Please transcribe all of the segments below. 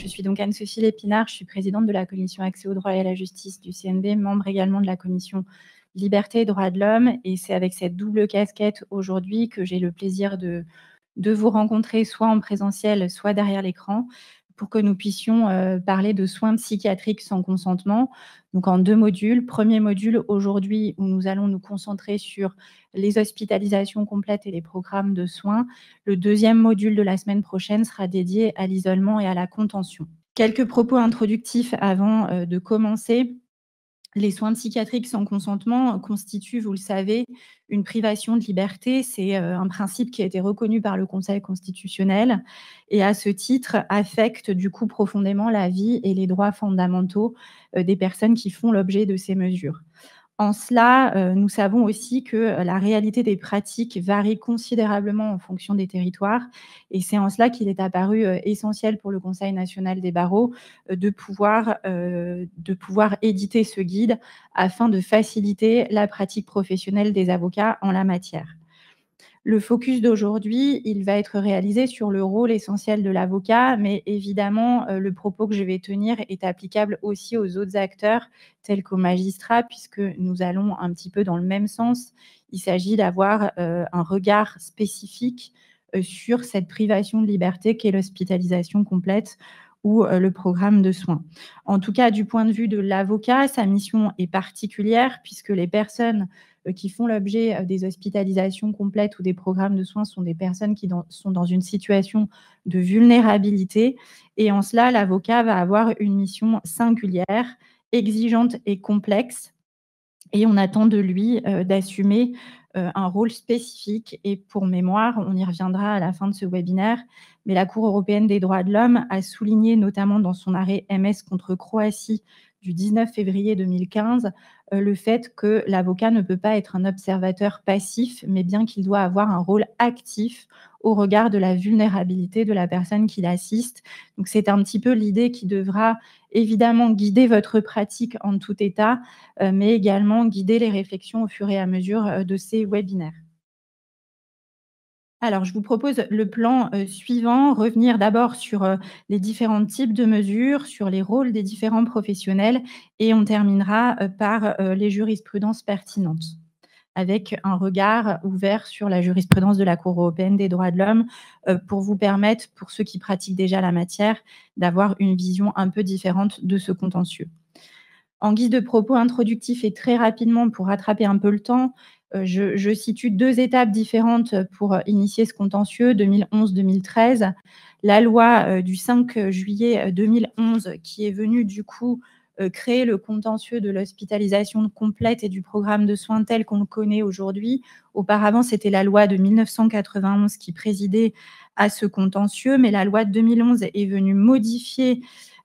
Je suis donc Anne-Sophie Lépinard, je suis présidente de la commission accès au droit et à la justice du CNB, membre également de la commission liberté et droits de l'homme. Et c'est avec cette double casquette aujourd'hui que j'ai le plaisir de vous rencontrer soit en présentiel, soit derrière l'écran, pour que nous puissions parler de soins psychiatriques sans consentement. Donc en 2 modules. Premier module aujourd'hui où nous allons nous concentrer sur les hospitalisations complètes et les programmes de soins. Le deuxième module de la semaine prochaine sera dédié à l'isolement et à la contention. Quelques propos introductifs avant de commencer. Les soins psychiatriques sans consentement constituent, vous le savez, une privation de liberté. C'est un principe qui a été reconnu par le Conseil constitutionnel et à ce titre affecte du coup profondément la vie et les droits fondamentaux des personnes qui font l'objet de ces mesures. En cela, nous savons aussi que la réalité des pratiques varie considérablement en fonction des territoires et c'est en cela qu'il est apparu essentiel pour le Conseil national des barreaux de pouvoir éditer ce guide afin de faciliter la pratique professionnelle des avocats en la matière. Le focus d'aujourd'hui, il va être réalisé sur le rôle essentiel de l'avocat, mais évidemment, le propos que je vais tenir est applicable aussi aux autres acteurs, tels qu'aux magistrats, puisque nous allons un petit peu dans le même sens. Il s'agit d'avoir un regard spécifique sur cette privation de liberté qu'est l'hospitalisation complète ou le programme de soins. En tout cas, du point de vue de l'avocat, sa mission est particulière puisque les personnes qui font l'objet des hospitalisations complètes ou des programmes de soins sont des personnes qui sont dans une situation de vulnérabilité. Et en cela, l'avocat va avoir une mission singulière, exigeante et complexe. Et on attend de lui d'assumer un rôle spécifique. Et pour mémoire, on y reviendra à la fin de ce webinaire, mais la Cour européenne des droits de l'homme a souligné, notamment dans son arrêt MS contre Croatie du 19 février 2015, le fait que l'avocat ne peut pas être un observateur passif, mais bien qu'il doit avoir un rôle actif au regard de la vulnérabilité de la personne qui l'assiste. Donc c'est un petit peu l'idée qui devra évidemment guider votre pratique en tout état, mais également guider les réflexions au fur et à mesure de ces webinaires. Alors, je vous propose le plan suivant, revenir d'abord sur les différents types de mesures, sur les rôles des différents professionnels et on terminera par les jurisprudences pertinentes, avec un regard ouvert sur la jurisprudence de la Cour européenne des droits de l'homme pour vous permettre, pour ceux qui pratiquent déjà la matière, d'avoir une vision un peu différente de ce contentieux. En guise de propos introductifs et très rapidement pour rattraper un peu le temps, je situe 2 étapes différentes pour initier ce contentieux, 2011-2013. La loi du 5 juillet 2011 qui est venue du coup créer le contentieux de l'hospitalisation complète et du programme de soins tel qu'on le connaît aujourd'hui. Auparavant, c'était la loi de 1991 qui présidait à ce contentieux, mais la loi de 2011 est venue modifier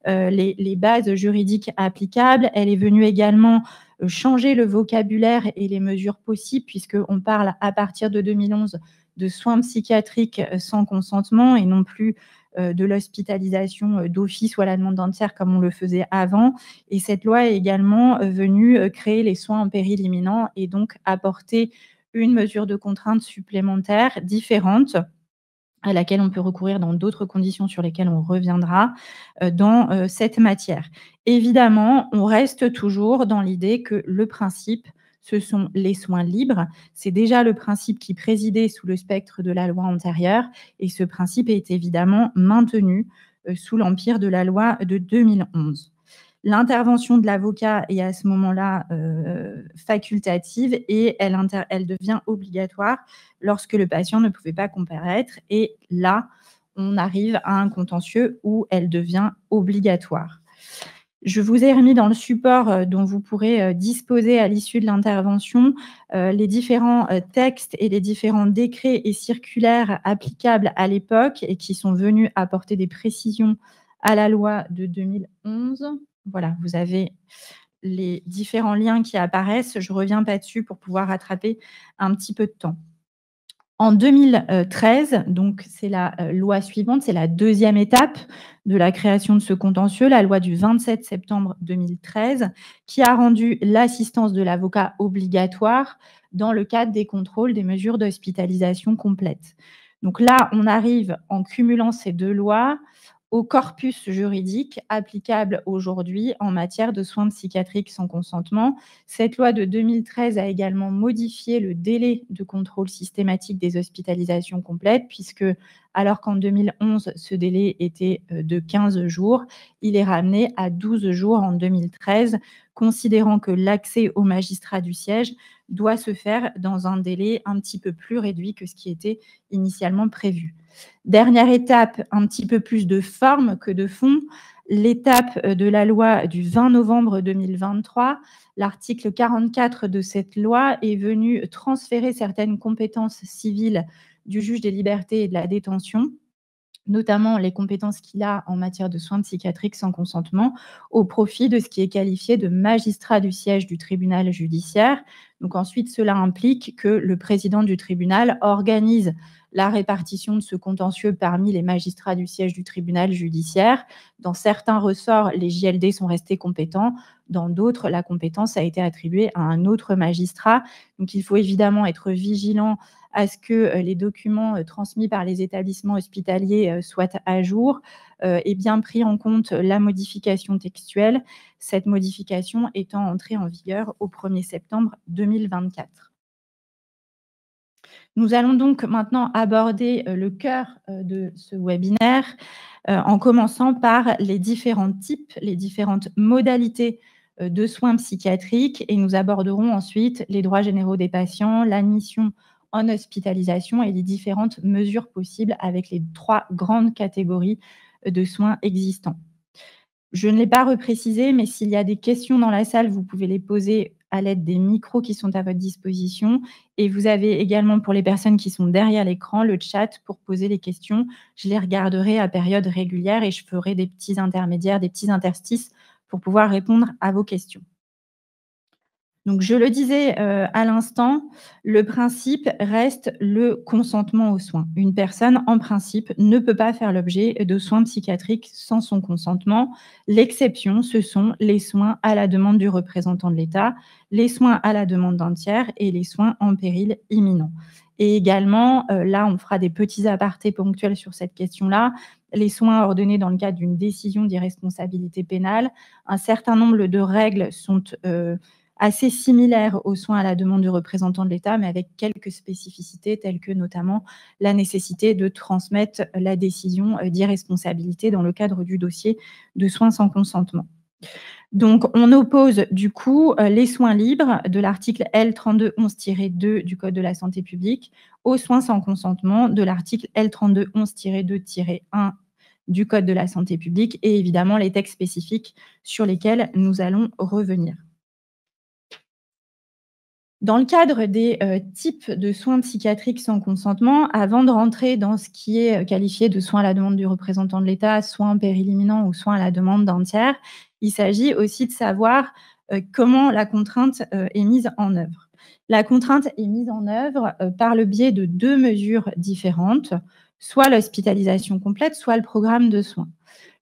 les bases juridiques applicables. Elle est venue également changer le vocabulaire et les mesures possibles, puisqu'on parle à partir de 2011 de soins psychiatriques sans consentement et non plus de l'hospitalisation d'office ou à la demande d'un tiers comme on le faisait avant. Et cette loi est également venue créer les soins en péril imminent et donc apporter une mesure de contrainte supplémentaire différente à laquelle on peut recourir dans d'autres conditions sur lesquelles on reviendra dans cette matière. Évidemment, on reste toujours dans l'idée que le principe, ce sont les soins libres. C'est déjà le principe qui présidait sous le spectre de la loi antérieure et ce principe est évidemment maintenu sous l'empire de la loi de 2011. L'intervention de l'avocat est à ce moment-là facultative et elle devient obligatoire lorsque le patient ne pouvait pas comparaître. Et là, on arrive à un contentieux où elle devient obligatoire. Je vous ai remis dans le support dont vous pourrez disposer à l'issue de l'intervention les différents textes et les différents décrets et circulaires applicables à l'époque et qui sont venus apporter des précisions à la loi de 2011. Voilà, vous avez les différents liens qui apparaissent. Je ne reviens pas dessus pour pouvoir rattraper un petit peu de temps. En 2013, donc c'est la loi suivante, c'est la deuxième étape de la création de ce contentieux, la loi du 27 septembre 2013, qui a rendu l'assistance de l'avocat obligatoire dans le cadre des contrôles des mesures d'hospitalisation complète. Donc là, on arrive en cumulant ces 2 lois au corpus juridique applicable aujourd'hui en matière de soins psychiatriques sans consentement. Cette loi de 2013 a également modifié le délai de contrôle systématique des hospitalisations complètes, puisque, alors qu'en 2011, ce délai était de 15 jours, il est ramené à 12 jours en 2013, considérant que l'accès au magistrat du siège doit se faire dans un délai un petit peu plus réduit que ce qui était initialement prévu. Dernière étape, un petit peu plus de forme que de fond, l'étape de la loi du 20 novembre 2023. L'article 44 de cette loi est venu transférer certaines compétences civiles du juge des libertés et de la détention, notamment les compétences qu'il a en matière de soins psychiatriques sans consentement, au profit de ce qui est qualifié de magistrat du siège du tribunal judiciaire. Donc ensuite, cela implique que le président du tribunal organise la répartition de ce contentieux parmi les magistrats du siège du tribunal judiciaire. Dans certains ressorts, les JLD sont restés compétents. Dans d'autres, la compétence a été attribuée à un autre magistrat. Donc il faut évidemment être vigilant à ce que les documents transmis par les établissements hospitaliers soient à jour et bien pris en compte la modification textuelle, cette modification étant entrée en vigueur au 1er septembre 2024. Nous allons donc maintenant aborder le cœur de ce webinaire en commençant par les différents types, les différentes modalités de soins psychiatriques et nous aborderons ensuite les droits généraux des patients, l'admission en hospitalisation et les différentes mesures possibles avec les 3 grandes catégories de soins existants. Je ne l'ai pas reprécisé, mais s'il y a des questions dans la salle, vous pouvez les poser à l'aide des micros qui sont à votre disposition. Et vous avez également, pour les personnes qui sont derrière l'écran, le chat pour poser les questions. Je les regarderai à période régulière et je ferai des petits intermédiaires, des petits interstices pour pouvoir répondre à vos questions. Donc, je le disais à l'instant, le principe reste le consentement aux soins. Une personne, en principe, ne peut pas faire l'objet de soins psychiatriques sans son consentement. L'exception, ce sont les soins à la demande du représentant de l'État, les soins à la demande d'un tiers et les soins en péril imminent. Et également, là, on fera des petits apartés ponctuels sur cette question-là, les soins ordonnés dans le cadre d'une décision d'irresponsabilité pénale. Un certain nombre de règles sont assez similaires aux soins à la demande du représentant de l'État, mais avec quelques spécificités telles que notamment la nécessité de transmettre la décision d'irresponsabilité dans le cadre du dossier de soins sans consentement. Donc, on oppose du coup les soins libres de l'article L3211-2 du Code de la santé publique aux soins sans consentement de l'article L3211-2-1 du Code de la santé publique et évidemment les textes spécifiques sur lesquels nous allons revenir. Dans le cadre des types de soins psychiatriques sans consentement, avant de rentrer dans ce qui est qualifié de soins à la demande du représentant de l'État, soins en péril imminent ou soins à la demande d'un tiers, il s'agit aussi de savoir comment la contrainte est mise en œuvre. La contrainte est mise en œuvre par le biais de 2 mesures différentes, soit l'hospitalisation complète, soit le programme de soins.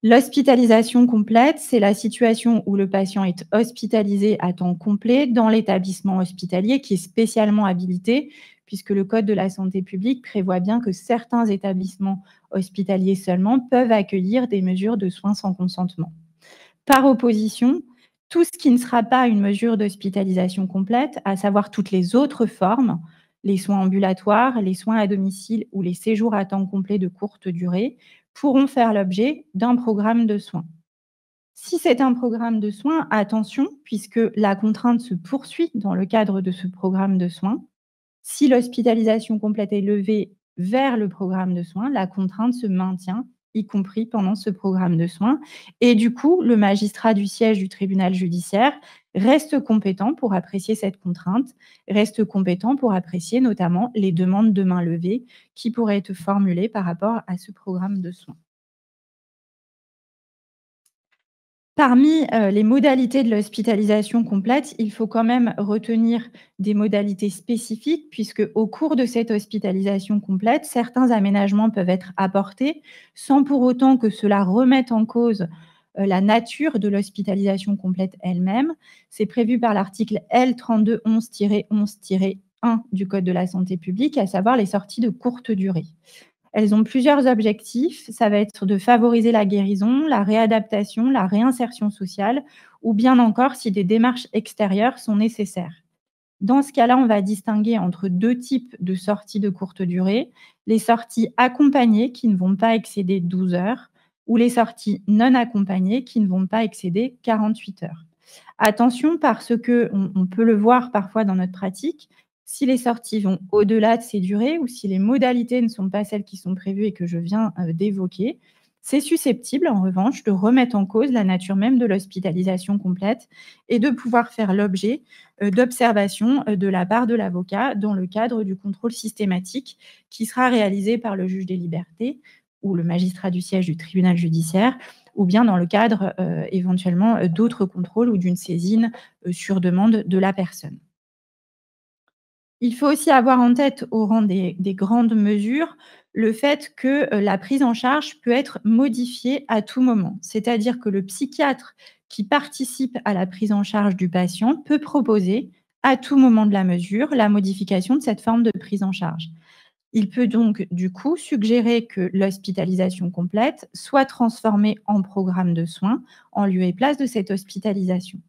L'hospitalisation complète, c'est la situation où le patient est hospitalisé à temps complet dans l'établissement hospitalier qui est spécialement habilité, puisque le Code de la santé publique prévoit bien que certains établissements hospitaliers seulement peuvent accueillir des mesures de soins sans consentement. Par opposition, tout ce qui ne sera pas une mesure d'hospitalisation complète, à savoir toutes les autres formes, les soins ambulatoires, les soins à domicile ou les séjours à temps complet de courte durée, pourront faire l'objet d'un programme de soins. Si c'est un programme de soins, attention, puisque la contrainte se poursuit dans le cadre de ce programme de soins. Si l'hospitalisation complète est levée vers le programme de soins, la contrainte se maintient, y compris pendant ce programme de soins. Et du coup, le magistrat du siège du tribunal judiciaire reste compétent pour apprécier cette contrainte, reste compétent pour apprécier notamment les demandes de main levée qui pourraient être formulées par rapport à ce programme de soins. Parmi les modalités de l'hospitalisation complète, il faut quand même retenir des modalités spécifiques puisque au cours de cette hospitalisation complète, certains aménagements peuvent être apportés sans pour autant que cela remette en cause la nature de l'hospitalisation complète elle-même. C'est prévu par l'article L3211-11-1 du Code de la santé publique, à savoir les sorties de courte durée. Elles ont plusieurs objectifs. Ça va être de favoriser la guérison, la réadaptation, la réinsertion sociale ou bien encore si des démarches extérieures sont nécessaires. Dans ce cas-là, on va distinguer entre 2 types de sorties de courte durée: les sorties accompagnées qui ne vont pas excéder 12 heures ou les sorties non accompagnées qui ne vont pas excéder 48 heures. Attention parce qu'on peut le voir parfois dans notre pratique, si les sorties vont au-delà de ces durées ou si les modalités ne sont pas celles qui sont prévues et que je viens, d'évoquer, c'est susceptible en revanche de remettre en cause la nature même de l'hospitalisation complète et de pouvoir faire l'objet, d'observations, de la part de l'avocat dans le cadre du contrôle systématique qui sera réalisé par le juge des libertés ou le magistrat du siège du tribunal judiciaire ou bien dans le cadre, éventuellement, d'autres contrôles ou d'une saisine, sur demande de la personne. Il faut aussi avoir en tête, au rang des grandes mesures, le fait que, la prise en charge peut être modifiée à tout moment. C'est-à-dire que le psychiatre qui participe à la prise en charge du patient peut proposer, à tout moment de la mesure, la modification de cette forme de prise en charge. Il peut donc, du coup, suggérer que l'hospitalisation complète soit transformée en programme de soins, en lieu et place de cette hospitalisation.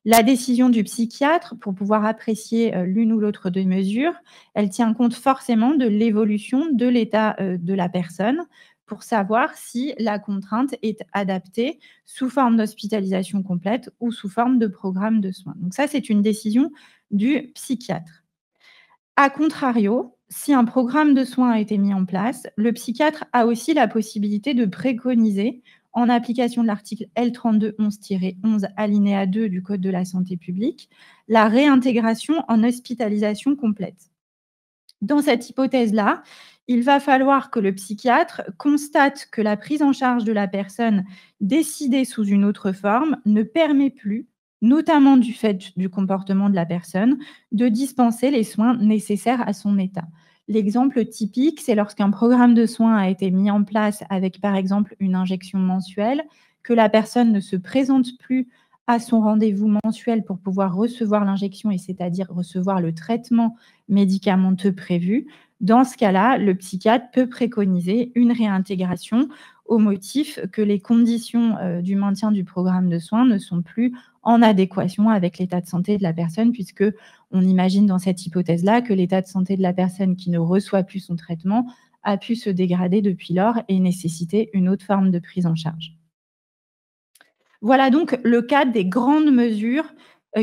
La décision du psychiatre, pour pouvoir apprécier, l'une ou l'autre des mesures, elle tient compte forcément de l'évolution de l'état, de la personne, pour savoir si la contrainte est adaptée sous forme d'hospitalisation complète ou sous forme de programme de soins. Donc ça, c'est une décision du psychiatre. A contrario, si un programme de soins a été mis en place, le psychiatre a aussi la possibilité de préconiser, en application de l'article L3211-11 alinéa 2 du Code de la santé publique, la réintégration en hospitalisation complète. Dans cette hypothèse-là, il va falloir que le psychiatre constate que la prise en charge de la personne décidée sous une autre forme ne permet plus, notamment du fait du comportement de la personne, de dispenser les soins nécessaires à son état. L'exemple typique, c'est lorsqu'un programme de soins a été mis en place avec, par exemple, une injection mensuelle, que la personne ne se présente plus à son rendez-vous mensuel pour pouvoir recevoir l'injection et c'est-à-dire recevoir le traitement médicamenteux prévu. Dans ce cas-là, le psychiatre peut préconiser une réintégration au motif que les conditions, du maintien du programme de soins ne sont plus en adéquation avec l'état de santé de la personne, puisque on imagine dans cette hypothèse-là que l'état de santé de la personne qui ne reçoit plus son traitement a pu se dégrader depuis lors et nécessiter une autre forme de prise en charge. Voilà donc le cadre des grandes mesures,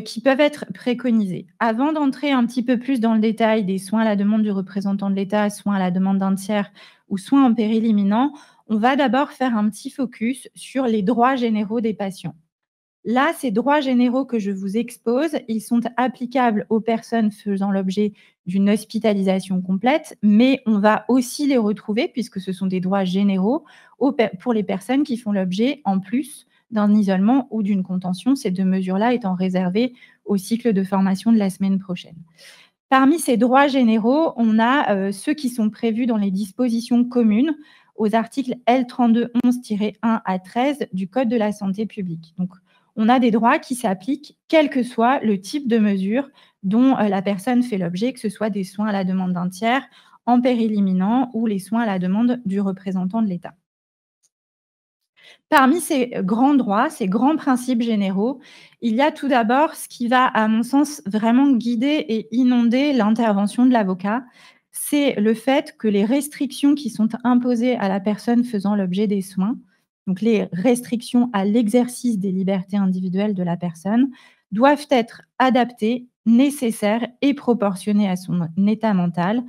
qui peuvent être préconisées. Avant d'entrer un petit peu plus dans le détail des soins à la demande du représentant de l'État, soins à la demande d'un tiers ou soins en péril imminent, on va d'abord faire un petit focus sur les droits généraux des patients. Là, ces droits généraux que je vous expose, ils sont applicables aux personnes faisant l'objet d'une hospitalisation complète, mais on va aussi les retrouver, puisque ce sont des droits généraux, pour les personnes qui font l'objet, en plus, d'un isolement ou d'une contention, ces 2 mesures-là étant réservées au cycle de formation de la semaine prochaine. Parmi ces droits généraux, on a, ceux qui sont prévus dans les dispositions communes aux articles L3211-1 à 13 du Code de la santé publique. Donc, on a des droits qui s'appliquent quel que soit le type de mesure dont, la personne fait l'objet, que ce soit des soins à la demande d'un tiers, en péril imminent ou les soins à la demande du représentant de l'État. Parmi ces grands droits, ces grands principes généraux, il y a tout d'abord ce qui va, à mon sens, vraiment guider et inonder l'intervention de l'avocat. C'est le fait que les restrictions qui sont imposées à la personne faisant l'objet des soins, donc les restrictions à l'exercice des libertés individuelles de la personne, doivent être adaptées, nécessaires et proportionnées à son état mental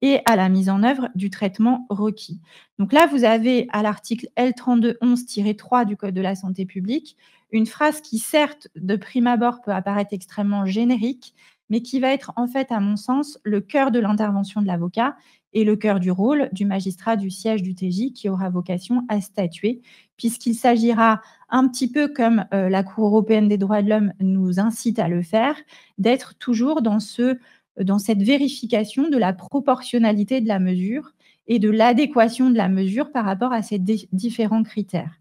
et à la mise en œuvre du traitement requis. Donc là, vous avez à l'article L3211-3 du Code de la santé publique, une phrase qui certes, de prime abord, peut apparaître extrêmement générique, mais qui va être en fait, à mon sens, le cœur de l'intervention de l'avocat et le cœur du rôle du magistrat du siège du TJ qui aura vocation à statuer, puisqu'il s'agira un petit peu comme la Cour européenne des droits de l'homme nous incite à le faire, d'être toujours dans cette vérification de la proportionnalité de la mesure et de l'adéquation de la mesure par rapport à ces différents critères.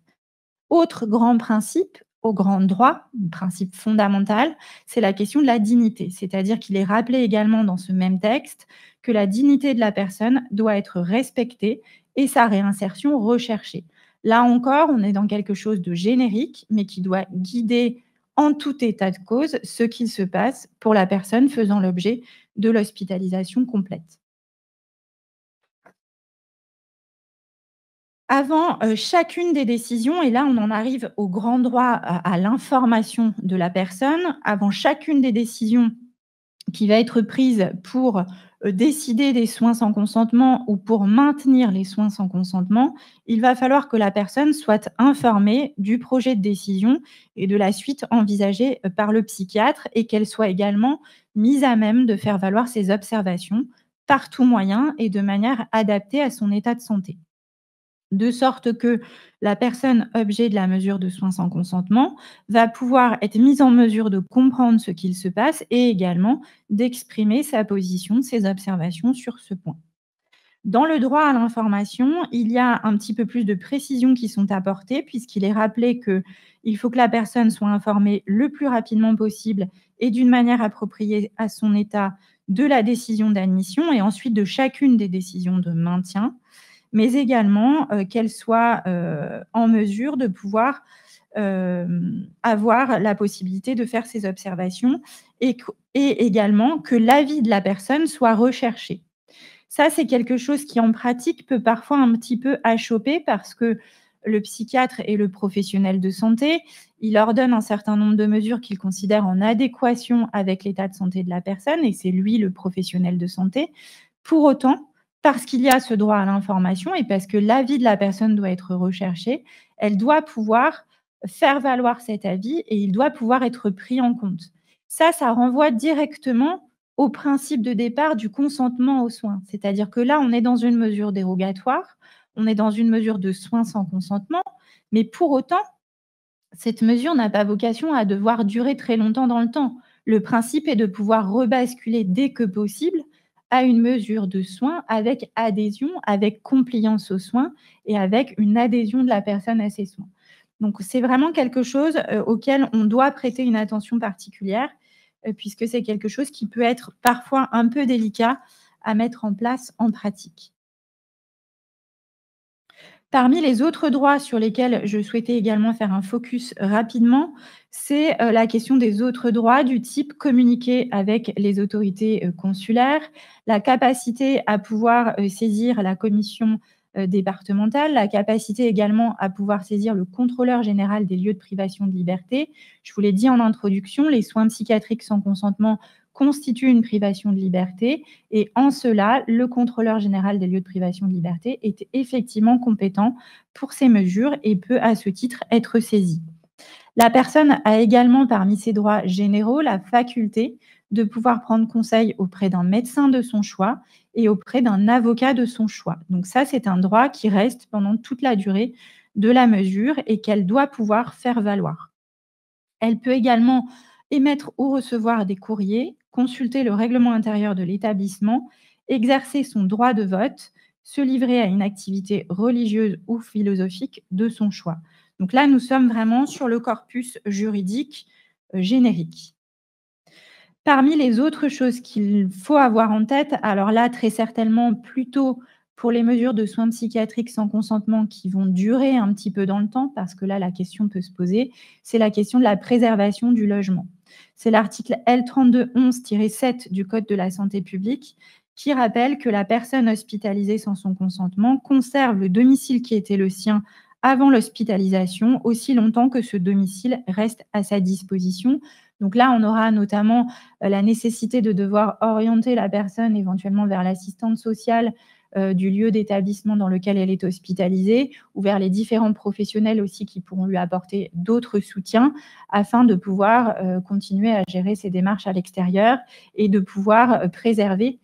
Autre grand principe, au grand droit, principe fondamental, c'est la question de la dignité. C'est-à-dire qu'il est rappelé également dans ce même texte que la dignité de la personne doit être respectée et sa réinsertion recherchée. Là encore, on est dans quelque chose de générique, mais qui doit guider en tout état de cause ce qu'il se passe pour la personne faisant l'objet de l'hospitalisation complète. Avant, chacune des décisions et là on en arrive au grand droit à l'information de la personne. Avant chacune des décisions qui va être prise pour, décider des soins sans consentement ou pour maintenir les soins sans consentement, il va falloir que la personne soit informée du projet de décision et de la suite envisagée, par le psychiatre et qu'elle soit également mise à même de faire valoir ses observations par tout moyen et de manière adaptée à son état de santé. De sorte que la personne objet de la mesure de soins sans consentement va pouvoir être mise en mesure de comprendre ce qu'il se passe et également d'exprimer sa position, ses observations sur ce point. Dans le droit à l'information, il y a un petit peu plus de précisions qui sont apportées puisqu'il est rappelé qu'il faut que la personne soit informée le plus rapidement possible et d'une manière appropriée à son état de la décision d'admission et ensuite de chacune des décisions de maintien, mais également, qu'elle soit, en mesure de pouvoir, avoir la possibilité de faire ses observations et également que l'avis de la personne soit recherché. Ça, c'est quelque chose qui, en pratique, peut parfois un petit peu achopper parce que le psychiatre et le professionnel de santé, il ordonne un certain nombre de mesures qu'il considère en adéquation avec l'état de santé de la personne et c'est lui le professionnel de santé. Pour autant, parce qu'il y a ce droit à l'information et parce que l'avis de la personne doit être recherché, elle doit pouvoir faire valoir cet avis et il doit pouvoir être pris en compte. Ça renvoie directement au principe de départ du consentement aux soins. C'est-à-dire que là, on est dans une mesure dérogatoire, on est dans une mesure de soins sans consentement, mais pour autant, cette mesure n'a pas vocation à devoir durer très longtemps dans le temps. Le principe est de pouvoir rebasculer dès que possible à une mesure de soins avec adhésion, avec compliance aux soins et avec une adhésion de la personne à ces soins. Donc c'est vraiment quelque chose, auquel on doit prêter une attention particulière, puisque c'est quelque chose qui peut être parfois un peu délicat à mettre en place en pratique. Parmi les autres droits sur lesquels je souhaitais également faire un focus rapidement, c'est, la question des autres droits du type communiquer avec les autorités, consulaires, la capacité à pouvoir, saisir la commission, départementale, la capacité également à pouvoir saisir le contrôleur général des lieux de privation de liberté. Je vous l'ai dit en introduction, les soins psychiatriques sans consentement constituent une privation de liberté et en cela, le contrôleur général des lieux de privation de liberté est effectivement compétent pour ces mesures et peut à ce titre être saisi. La personne a également parmi ses droits généraux la faculté de pouvoir prendre conseil auprès d'un médecin de son choix et auprès d'un avocat de son choix. Donc ça, c'est un droit qui reste pendant toute la durée de la mesure et qu'elle doit pouvoir faire valoir. Elle peut également émettre ou recevoir des courriers, consulter le règlement intérieur de l'établissement, exercer son droit de vote, se livrer à une activité religieuse ou philosophique de son choix. Donc là, nous sommes vraiment sur le corpus juridique, générique. Parmi les autres choses qu'il faut avoir en tête, alors là, très certainement plutôt pour les mesures de soins psychiatriques sans consentement qui vont durer un petit peu dans le temps, parce que là, la question peut se poser, c'est la question de la préservation du logement. C'est l'article L3211-7 du Code de la santé publique qui rappelle que la personne hospitalisée sans son consentement conserve le domicile qui était le sien avant l'hospitalisation aussi longtemps que ce domicile reste à sa disposition. Donc là, on aura notamment la nécessité de devoir orienter la personne éventuellement vers l'assistante sociale du lieu d'établissement dans lequel elle est hospitalisée ou vers les différents professionnels aussi qui pourront lui apporter d'autres soutiens afin de pouvoir continuer à gérer ses démarches à l'extérieur et de pouvoir préserver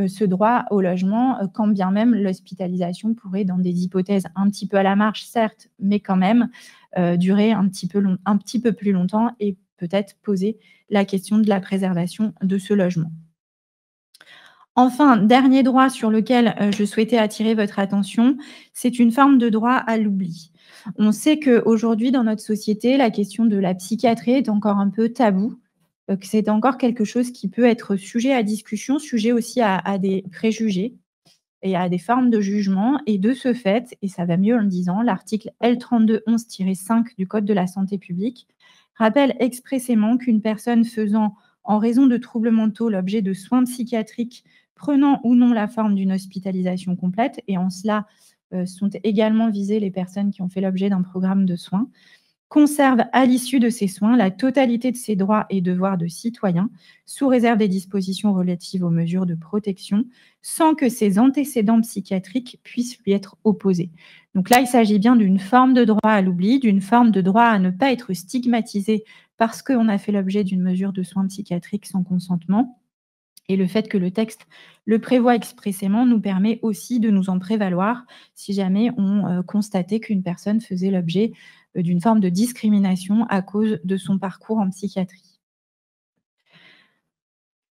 ce droit au logement, quand bien même l'hospitalisation pourrait, dans des hypothèses un petit peu à la marge, certes, mais quand même, durer un petit peu plus longtemps et peut-être poser la question de la préservation de ce logement. Enfin, dernier droit sur lequel, je souhaitais attirer votre attention, c'est une forme de droit à l'oubli. On sait qu'aujourd'hui, dans notre société, la question de la psychiatrie est encore un peu taboue, que c'est encore quelque chose qui peut être sujet à discussion, sujet aussi à des préjugés. et à des formes de jugement. Et de ce fait, et ça va mieux en le disant, l'article L3211-5 du Code de la santé publique rappelle expressément qu'une personne faisant, en raison de troubles mentaux, l'objet de soins psychiatriques prenant ou non la forme d'une hospitalisation complète, et en cela sont également visées les personnes qui ont fait l'objet d'un programme de soins, conserve à l'issue de ces soins la totalité de ses droits et devoirs de citoyen, sous réserve des dispositions relatives aux mesures de protection, sans que ses antécédents psychiatriques puissent lui être opposés. Donc là, il s'agit bien d'une forme de droit à l'oubli, d'une forme de droit à ne pas être stigmatisé parce qu'on a fait l'objet d'une mesure de soins psychiatriques sans consentement. Et le fait que le texte le prévoit expressément nous permet aussi de nous en prévaloir si jamais on constatait qu'une personne faisait l'objet d'une forme de discrimination à cause de son parcours en psychiatrie.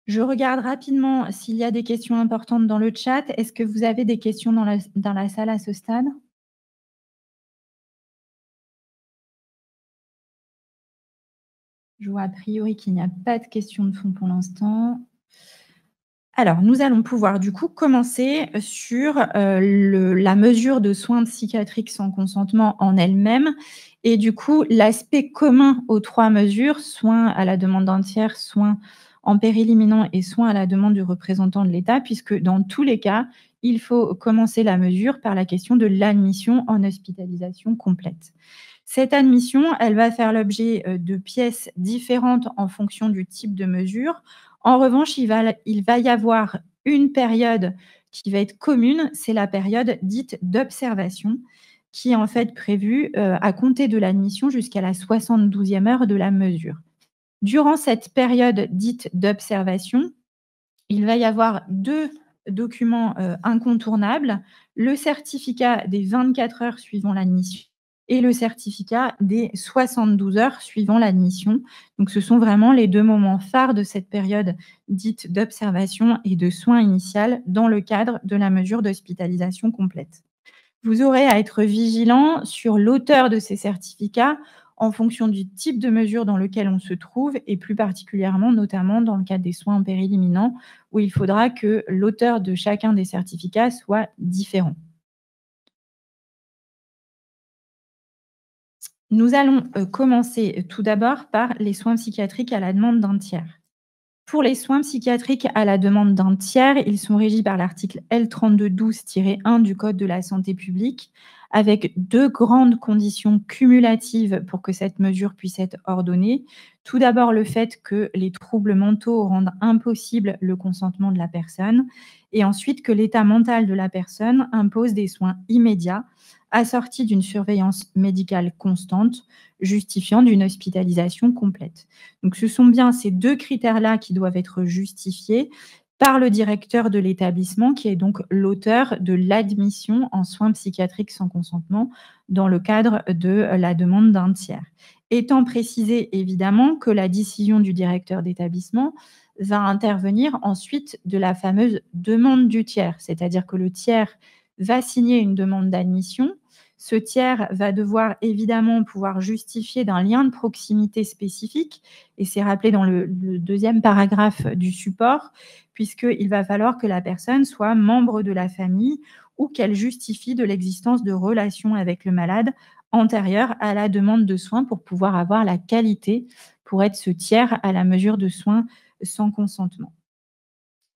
Je regarde rapidement s'il y a des questions importantes dans le chat. Est-ce que vous avez des questions dans la salle à ce stade? Je vois a priori qu'il n'y a pas de questions de fond pour l'instant. Alors, nous allons pouvoir du coup commencer sur la mesure de soins psychiatriques sans consentement en elle-même. Et du coup, l'aspect commun aux trois mesures, soins à la demande d'un tiers, soins en péril imminent et soins à la demande du représentant de l'État, puisque dans tous les cas, il faut commencer la mesure par la question de l'admission en hospitalisation complète. Cette admission, elle va faire l'objet de pièces différentes en fonction du type de mesure. En revanche, il va y avoir une période qui va être commune, c'est la période dite d'observation, qui est en fait prévue à compter de l'admission jusqu'à la 72e heure de la mesure. Durant cette période dite d'observation, il va y avoir deux documents incontournables, le certificat des 24 heures suivant l'admission et le certificat des 72 heures suivant l'admission. Donc, ce sont vraiment les deux moments phares de cette période dite d'observation et de soins initial dans le cadre de la mesure d'hospitalisation complète. Vous aurez à être vigilant sur l'auteur de ces certificats en fonction du type de mesure dans lequel on se trouve et plus particulièrement, notamment dans le cadre des soins en péril imminent, où il faudra que l'auteur de chacun des certificats soit différent. Nous allons commencer tout d'abord par les soins psychiatriques à la demande d'un tiers. Pour les soins psychiatriques à la demande d'un tiers, ils sont régis par l'article L3212-1 du Code de la santé publique, avec deux grandes conditions cumulatives pour que cette mesure puisse être ordonnée. Tout d'abord, le fait que les troubles mentaux rendent impossible le consentement de la personne, et ensuite que l'état mental de la personne impose des soins immédiats, assortis d'une surveillance médicale constante, justifiant d'une hospitalisation complète. Donc, ce sont bien ces deux critères-là qui doivent être justifiés par le directeur de l'établissement, qui est donc l'auteur de l'admission en soins psychiatriques sans consentement dans le cadre de la demande d'un tiers. Étant précisé évidemment que la décision du directeur d'établissement va intervenir ensuite de la fameuse demande du tiers, c'est-à-dire que le tiers va signer une demande d'admission. Ce tiers va devoir évidemment pouvoir justifier d'un lien de proximité spécifique, et c'est rappelé dans le deuxième paragraphe du support, puisqu'il va falloir que la personne soit membre de la famille ou qu'elle justifie de l'existence de relations avec le malade antérieures à la demande de soins pour pouvoir avoir la qualité pour être ce tiers à la mesure de soins sans consentement.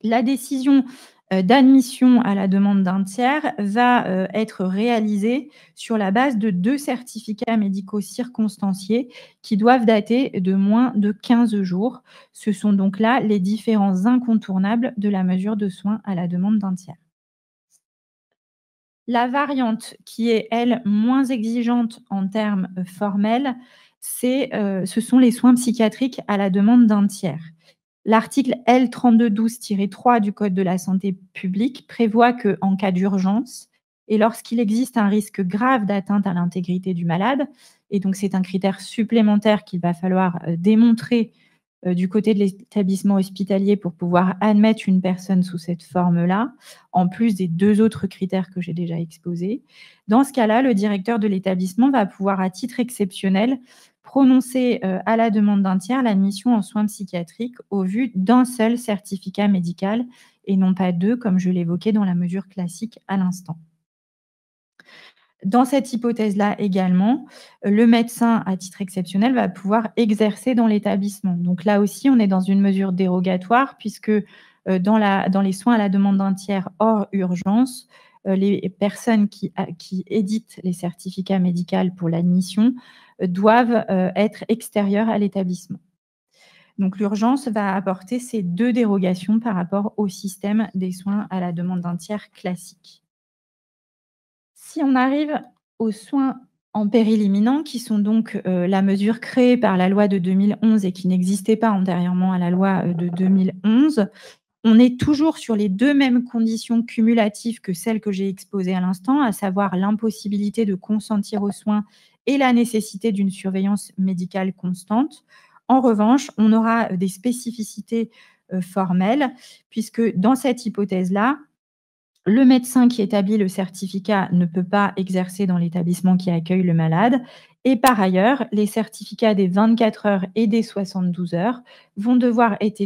La décision d'admission à la demande d'un tiers va être réalisée sur la base de deux certificats médicaux circonstanciés qui doivent dater de moins de 15 jours. Ce sont donc là les différents incontournables de la mesure de soins à la demande d'un tiers. La variante qui est, elle, moins exigeante en termes formels, ce sont les soins psychiatriques à la demande d'un tiers. L'article L3212-3 du Code de la santé publique prévoit qu'en cas d'urgence et lorsqu'il existe un risque grave d'atteinte à l'intégrité du malade, et donc c'est un critère supplémentaire qu'il va falloir démontrer du côté de l'établissement hospitalier pour pouvoir admettre une personne sous cette forme-là, en plus des deux autres critères que j'ai déjà exposés. Dans ce cas-là, le directeur de l'établissement va pouvoir, à titre exceptionnel, prononcer, à la demande d'un tiers l'admission en soins psychiatriques au vu d'un seul certificat médical et non pas 2 comme je l'évoquais dans la mesure classique à l'instant. Dans cette hypothèse-là également, le médecin, à titre exceptionnel, va pouvoir exercer dans l'établissement. Donc là aussi, on est dans une mesure dérogatoire puisque, dans les soins à la demande d'un tiers hors urgence, les personnes qui éditent les certificats médicaux pour l'admission, doivent, être extérieures à l'établissement. Donc l'urgence va apporter ces 2 dérogations par rapport au système des soins à la demande d'un tiers classique. Si on arrive aux soins en péril imminent, qui sont donc, la mesure créée par la loi de 2011 et qui n'existait pas antérieurement à la loi, de 2011, on est toujours sur les 2 mêmes conditions cumulatives que celles que j'ai exposées à l'instant, à savoir l'impossibilité de consentir aux soins et la nécessité d'une surveillance médicale constante. En revanche, on aura, des spécificités, formelles puisque dans cette hypothèse-là, le médecin qui établit le certificat ne peut pas exercer dans l'établissement qui accueille le malade et par ailleurs, les certificats des 24 heures et des 72 heures vont devoir être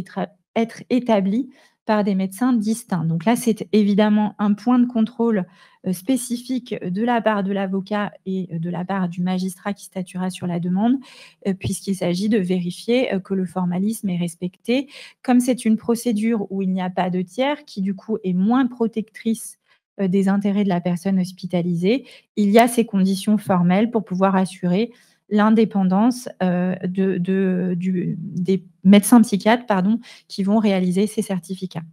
établis par des médecins distincts. Donc là, c'est évidemment un point de contrôle, spécifique de la part de l'avocat et de la part du magistrat qui statuera sur la demande, puisqu'il s'agit de vérifier, que le formalisme est respecté. Comme c'est une procédure où il n'y a pas de tiers, qui du coup est moins protectrice, des intérêts de la personne hospitalisée, il y a ces conditions formelles pour pouvoir assurer l'indépendance, des médecins psychiatres, pardon, qui vont réaliser ces certificats.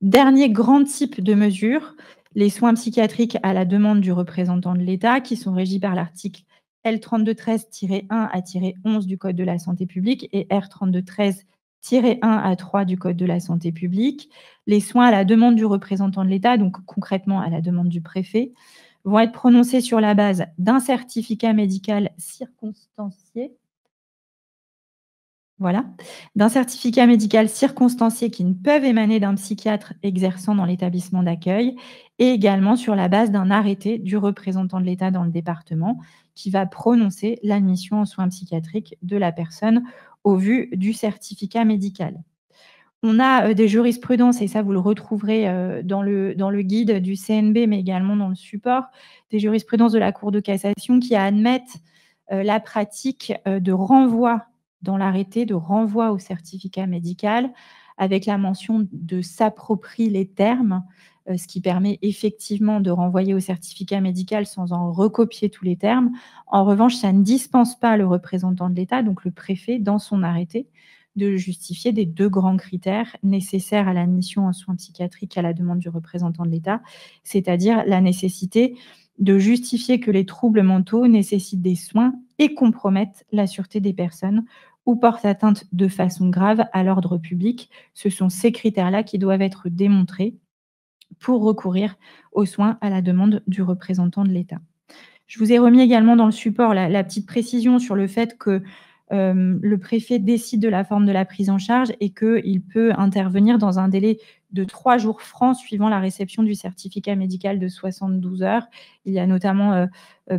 Dernier grand type de mesure, les soins psychiatriques à la demande du représentant de l'État qui sont régis par l'article L 3213-1 à -11 du code de la santé publique et R 3213-1 à 3 du code de la santé publique. Les soins à la demande du représentant de l'État, donc concrètement à la demande du préfet, vont être prononcés sur la base d'un certificat médical circonstancié. Voilà, d'un certificat médical circonstancié qui ne peuvent émaner d'un psychiatre exerçant dans l'établissement d'accueil et également sur la base d'un arrêté du représentant de l'État dans le département qui va prononcer l'admission en soins psychiatriques de la personne au vu du certificat médical. On a, des jurisprudences et ça vous le retrouverez, dans le guide du CNB, mais également dans le support, des jurisprudences de la Cour de cassation qui admettent, la pratique, de renvoi dans l'arrêté, de renvoi au certificat médical avec la mention de «s'approprie les termes», ce qui permet effectivement de renvoyer au certificat médical sans en recopier tous les termes. En revanche, ça ne dispense pas le représentant de l'État, donc le préfet, dans son arrêté, de justifier des 2 grands critères nécessaires à l'admission en soins psychiatriques à la demande du représentant de l'État, c'est-à-dire la nécessité de justifier que les troubles mentaux nécessitent des soins et compromettent la sûreté des personnes ou portent atteinte de façon grave à l'ordre public. Ce sont ces critères-là qui doivent être démontrés pour recourir aux soins à la demande du représentant de l'État. Je vous ai remis également dans le support la petite précision sur le fait que, le préfet décide de la forme de la prise en charge et qu'il peut intervenir dans un délai de 3 jours francs suivant la réception du certificat médical de 72 heures. Il y a notamment,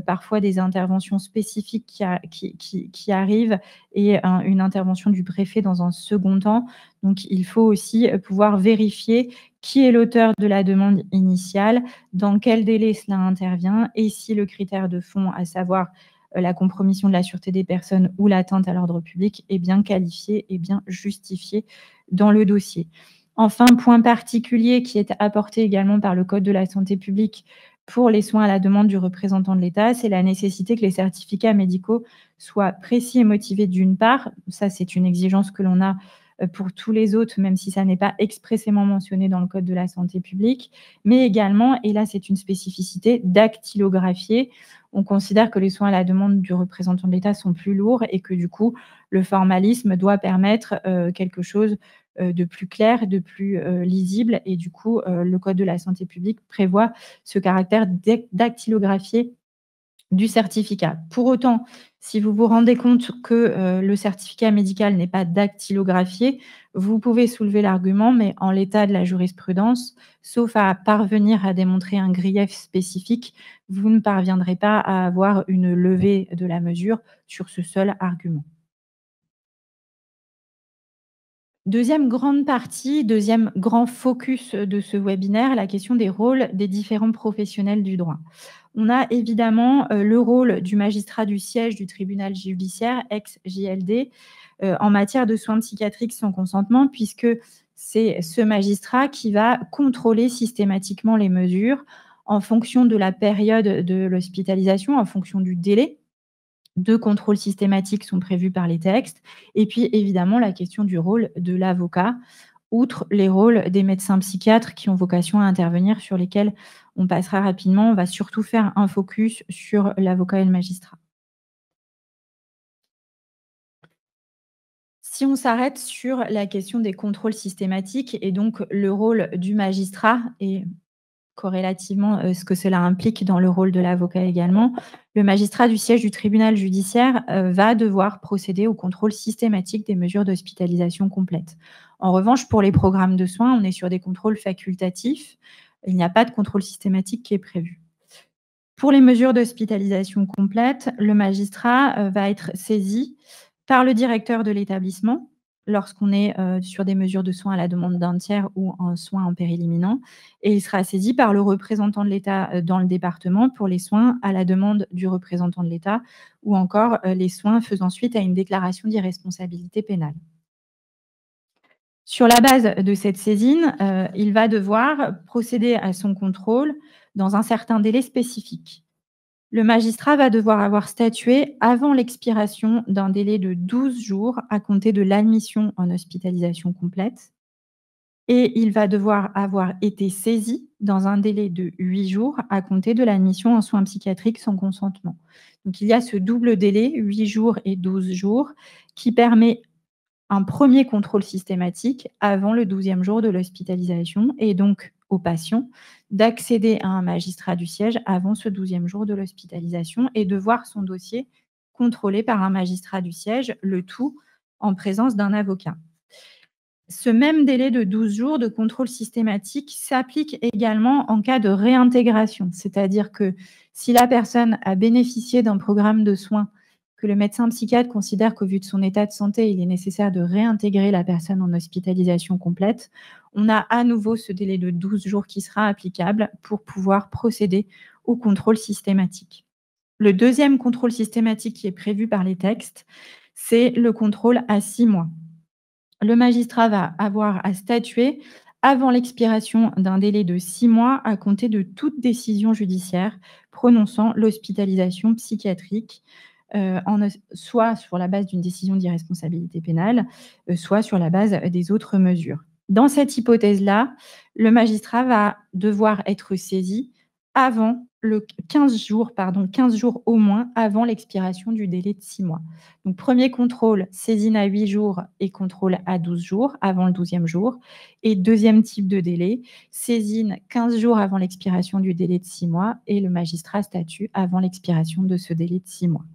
parfois des interventions spécifiques qui arrivent et une intervention du préfet dans un second temps. Donc il faut aussi, pouvoir vérifier qui est l'auteur de la demande initiale, dans quel délai cela intervient et si le critère de fond, à savoir, la compromission de la sûreté des personnes ou l'atteinte à l'ordre public est bien qualifié et bien justifié dans le dossier. Enfin, point particulier qui est apporté également par le code de la santé publique pour les soins à la demande du représentant de l'État, c'est la nécessité que les certificats médicaux soient précis et motivés d'une part. Ça, c'est une exigence que l'on a, pour tous les autres, même si ça n'est pas expressément mentionné dans le code de la santé publique, mais également, et là c'est une spécificité, dactylographiés. On considère que les soins à la demande du représentant de l'État sont plus lourds et que du coup, le formalisme doit permettre, quelque chose, de plus clair, de plus, lisible et du coup, le code de la santé publique prévoit ce caractère dactylographié du certificat. Pour autant, si vous vous rendez compte que le certificat médical n'est pas dactylographié, vous pouvez soulever l'argument, mais en l'état de la jurisprudence, sauf à parvenir à démontrer un grief spécifique, vous ne parviendrez pas à avoir une levée de la mesure sur ce seul argument. Deuxième grande partie, deuxième grand focus de ce webinaire, la question des rôles des différents professionnels du droit. On a évidemment le rôle du magistrat du siège du tribunal judiciaire, ex-JLD, en matière de soins psychiatriques sans consentement, puisque c'est ce magistrat qui va contrôler systématiquement les mesures en fonction de la période de l'hospitalisation, en fonction du délai. 2 contrôles systématiques sont prévus par les textes et puis évidemment la question du rôle de l'avocat, outre les rôles des médecins psychiatres qui ont vocation à intervenir sur lesquels on passera rapidement. On va surtout faire un focus sur l'avocat et le magistrat. Si on s'arrête sur la question des contrôles systématiques et donc le rôle du magistrat et corrélativement, ce que cela implique dans le rôle de l'avocat également, le magistrat du siège du tribunal judiciaire, va devoir procéder au contrôle systématique des mesures d'hospitalisation complète. En revanche, pour les programmes de soins, on est sur des contrôles facultatifs. Il n'y a pas de contrôle systématique qui est prévu. Pour les mesures d'hospitalisation complète, le magistrat, va être saisi par le directeur de l'établissement lorsqu'on est, sur des mesures de soins à la demande d'un tiers ou en soins en péril imminent, et il sera saisi par le représentant de l'État, dans le département pour les soins à la demande du représentant de l'État ou encore, les soins faisant suite à une déclaration d'irresponsabilité pénale. Sur la base de cette saisine, il va devoir procéder à son contrôle dans un certain délai spécifique. Le magistrat va devoir avoir statué avant l'expiration d'un délai de 12 jours à compter de l'admission en hospitalisation complète et il va devoir avoir été saisi dans un délai de 8 jours à compter de l'admission en soins psychiatriques sans consentement. Donc il y a ce double délai, 8 jours et 12 jours, qui permet un premier contrôle systématique avant le 12e jour de l'hospitalisation et donc au patient d'accéder à un magistrat du siège avant ce 12e jour de l'hospitalisation et de voir son dossier contrôlé par un magistrat du siège, le tout en présence d'un avocat. Ce même délai de 12 jours de contrôle systématique s'applique également en cas de réintégration, c'est-à-dire que si la personne a bénéficié d'un programme de soins que le médecin psychiatre considère qu'au vu de son état de santé, il est nécessaire de réintégrer la personne en hospitalisation complète, on a à nouveau ce délai de 12 jours qui sera applicable pour pouvoir procéder au contrôle systématique. Le deuxième contrôle systématique qui est prévu par les textes, c'est le contrôle à 6 mois. Le magistrat va avoir à statuer avant l'expiration d'un délai de 6 mois à compter de toute décision judiciaire prononçant l'hospitalisation psychiatrique, soit sur la base d'une décision d'irresponsabilité pénale, soit sur la base des autres mesures. Dans cette hypothèse-là, le magistrat va devoir être saisi avant le 15 jours au moins avant l'expiration du délai de 6 mois. Donc, premier contrôle, saisine à 8 jours et contrôle à 12 jours avant le 12e jour. Et deuxième type de délai, saisine 15 jours avant l'expiration du délai de 6 mois et le magistrat statue avant l'expiration de ce délai de 6 mois.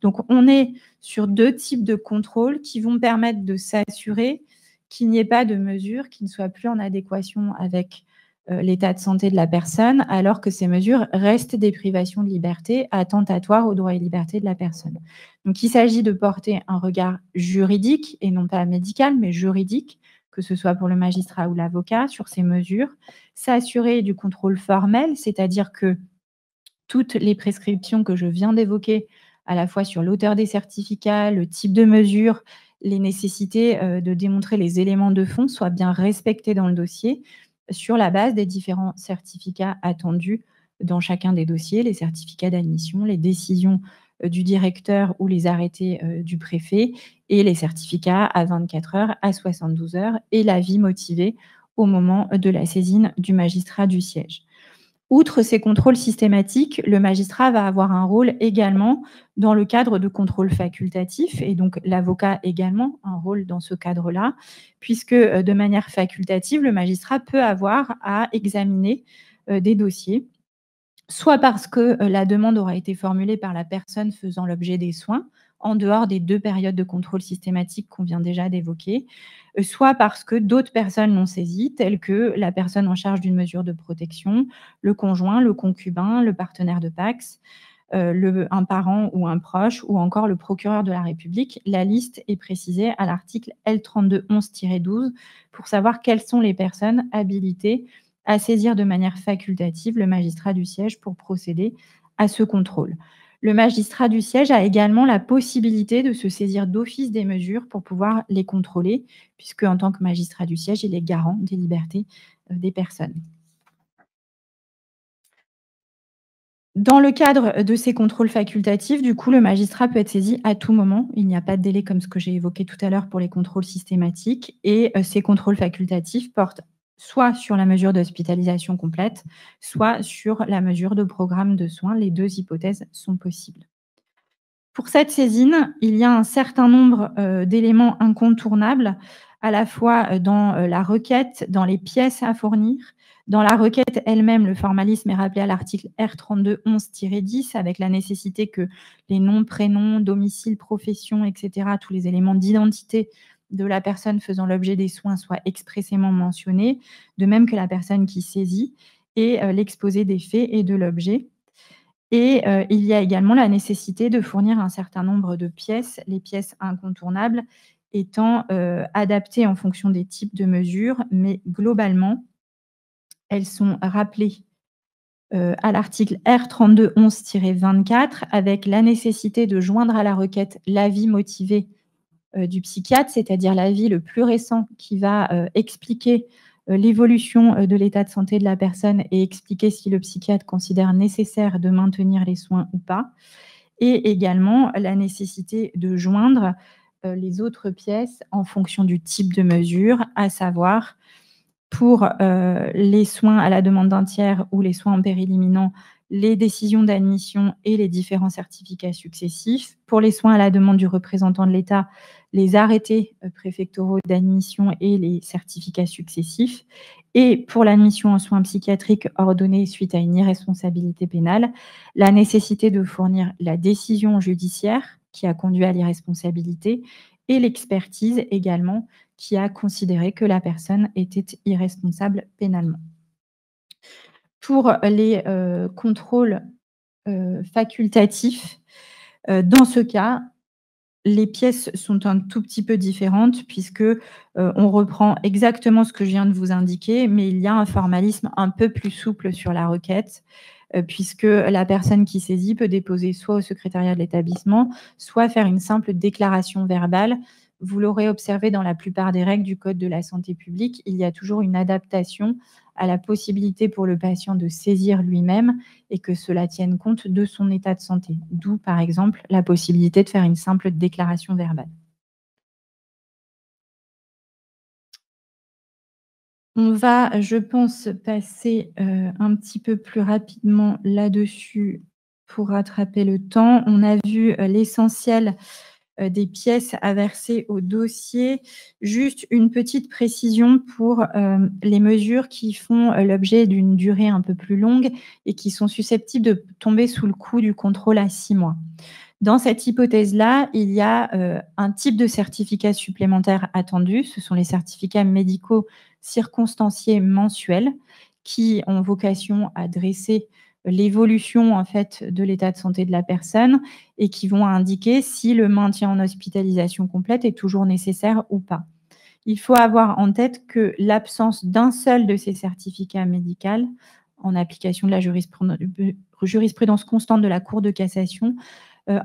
Donc, on est sur 2 types de contrôles qui vont permettre de s'assurer qu'il n'y ait pas de mesures qui ne soient plus en adéquation avec l'état de santé de la personne, alors que ces mesures restent des privations de liberté attentatoires aux droits et libertés de la personne. Donc, il s'agit de porter un regard juridique, et non pas médical, mais juridique, que ce soit pour le magistrat ou l'avocat, sur ces mesures, s'assurer du contrôle formel, c'est-à-dire que toutes les prescriptions que je viens d'évoquer, à la fois sur l'auteur des certificats, le type de mesure, les nécessités de démontrer les éléments de fond, soient bien respectées dans le dossier sur la base des différents certificats attendus dans chacun des dossiers, les certificats d'admission, les décisions du directeur ou les arrêtés du préfet et les certificats à 24 heures, à 72 heures et l'avis motivé au moment de la saisine du magistrat du siège. Outre ces contrôles systématiques, le magistrat va avoir un rôle également dans le cadre de contrôles facultatifs et donc l'avocat également un rôle dans ce cadre-là, puisque de manière facultative, le magistrat peut avoir à examiner des dossiers soit parce que la demande aura été formulée par la personne faisant l'objet des soins, en dehors des 2 périodes de contrôle systématique qu'on vient déjà d'évoquer, soit parce que d'autres personnes l'ont saisie, telles que la personne en charge d'une mesure de protection, le conjoint, le concubin, le partenaire de PACS, un parent ou un proche, ou encore le procureur de la République. La liste est précisée à l'article L3211-12 pour savoir quelles sont les personnes habilitées à saisir de manière facultative le magistrat du siège pour procéder à ce contrôle. Le magistrat du siège a également la possibilité de se saisir d'office des mesures pour pouvoir les contrôler, puisque en tant que magistrat du siège, il est garant des libertés des personnes. Dans le cadre de ces contrôles facultatifs, du coup, le magistrat peut être saisi à tout moment. Il n'y a pas de délai comme ce que j'ai évoqué tout à l'heure pour les contrôles systématiques, et ces contrôles facultatifs portent soit sur la mesure d'hospitalisation complète, soit sur la mesure de programme de soins. Les 2 hypothèses sont possibles. Pour cette saisine, il y a un certain nombre d'éléments incontournables, à la fois dans la requête, dans les pièces à fournir. Dans la requête elle-même, le formalisme est rappelé à l'article R3211-10, avec la nécessité que les noms, prénoms, domicile, profession, etc., tous les éléments d'identité de la personne faisant l'objet des soins soient expressément mentionnés, de même que la personne qui saisit, et l'exposé des faits et de l'objet. Et il y a également la nécessité de fournir un certain nombre de pièces, les pièces incontournables étant adaptées en fonction des types de mesures, mais globalement, elles sont rappelées à l'article R3211-24, avec la nécessité de joindre à la requête l'avis motivé du psychiatre, c'est-à-dire l'avis le plus récent qui va expliquer l'évolution de l'état de santé de la personne et expliquer si le psychiatre considère nécessaire de maintenir les soins ou pas, et également la nécessité de joindre les autres pièces en fonction du type de mesure, à savoir pour les soins à la demande d'un tiers ou les soins en péril imminent, les décisions d'admission et les différents certificats successifs. Pour les soins à la demande du représentant de l'État, les arrêtés préfectoraux d'admission et les certificats successifs. Et pour l'admission en soins psychiatriques ordonnés suite à une irresponsabilité pénale, la nécessité de fournir la décision judiciaire qui a conduit à l'irresponsabilité et l'expertise également qui a considéré que la personne était irresponsable pénalement. Pour les contrôles facultatifs, dans ce cas, les pièces sont un tout petit peu différentes puisque on reprend exactement ce que je viens de vous indiquer, mais il y a un formalisme un peu plus souple sur la requête, puisque la personne qui saisit peut déposer soit au secrétariat de l'établissement, soit faire une simple déclaration verbale. Vous l'aurez observé dans la plupart des règles du Code de la santé publique, il y a toujours une adaptation à la possibilité pour le patient de saisir lui-même et que cela tienne compte de son état de santé. D'où, par exemple, la possibilité de faire une simple déclaration verbale. On va, je pense, passer un petit peu plus rapidement là-dessus pour rattraper le temps. On a vu l'essentiel des pièces à verser au dossier. Juste une petite précision pour les mesures qui font l'objet d'une durée un peu plus longue et qui sont susceptibles de tomber sous le coup du contrôle à 6 mois. Dans cette hypothèse-là, il y a un type de certificat supplémentaire attendu. Ce sont les certificats médicaux circonstanciés mensuels qui ont vocation à dresser l'évolution en fait de l'état de santé de la personne et qui vont indiquer si le maintien en hospitalisation complète est toujours nécessaire ou pas. Il faut avoir en tête que l'absence d'un seul de ces certificats médicaux, en application de la jurisprudence constante de la Cour de cassation,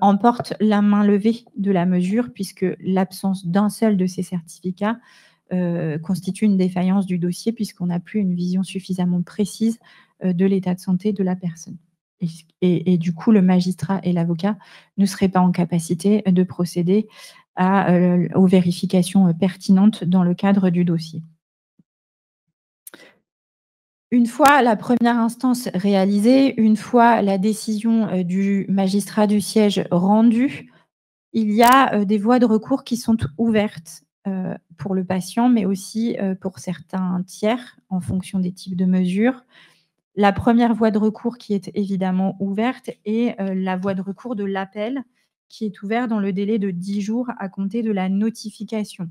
emporte la main levée de la mesure, puisque l'absence d'un seul de ces certificats constitue une défaillance du dossier, puisqu'on n'a plus une vision suffisamment précise de l'état de santé de la personne. Et du coup, le magistrat et l'avocat ne seraient pas en capacité de procéder aux vérifications pertinentes dans le cadre du dossier. Une fois la première instance réalisée, une fois la décision du magistrat du siège rendue, il y a des voies de recours qui sont ouvertes pour le patient, mais aussi pour certains tiers en fonction des types de mesures. La première voie de recours qui est évidemment ouverte est, la voie de recours de l'appel qui est ouvert dans le délai de 10 jours à compter de la notification.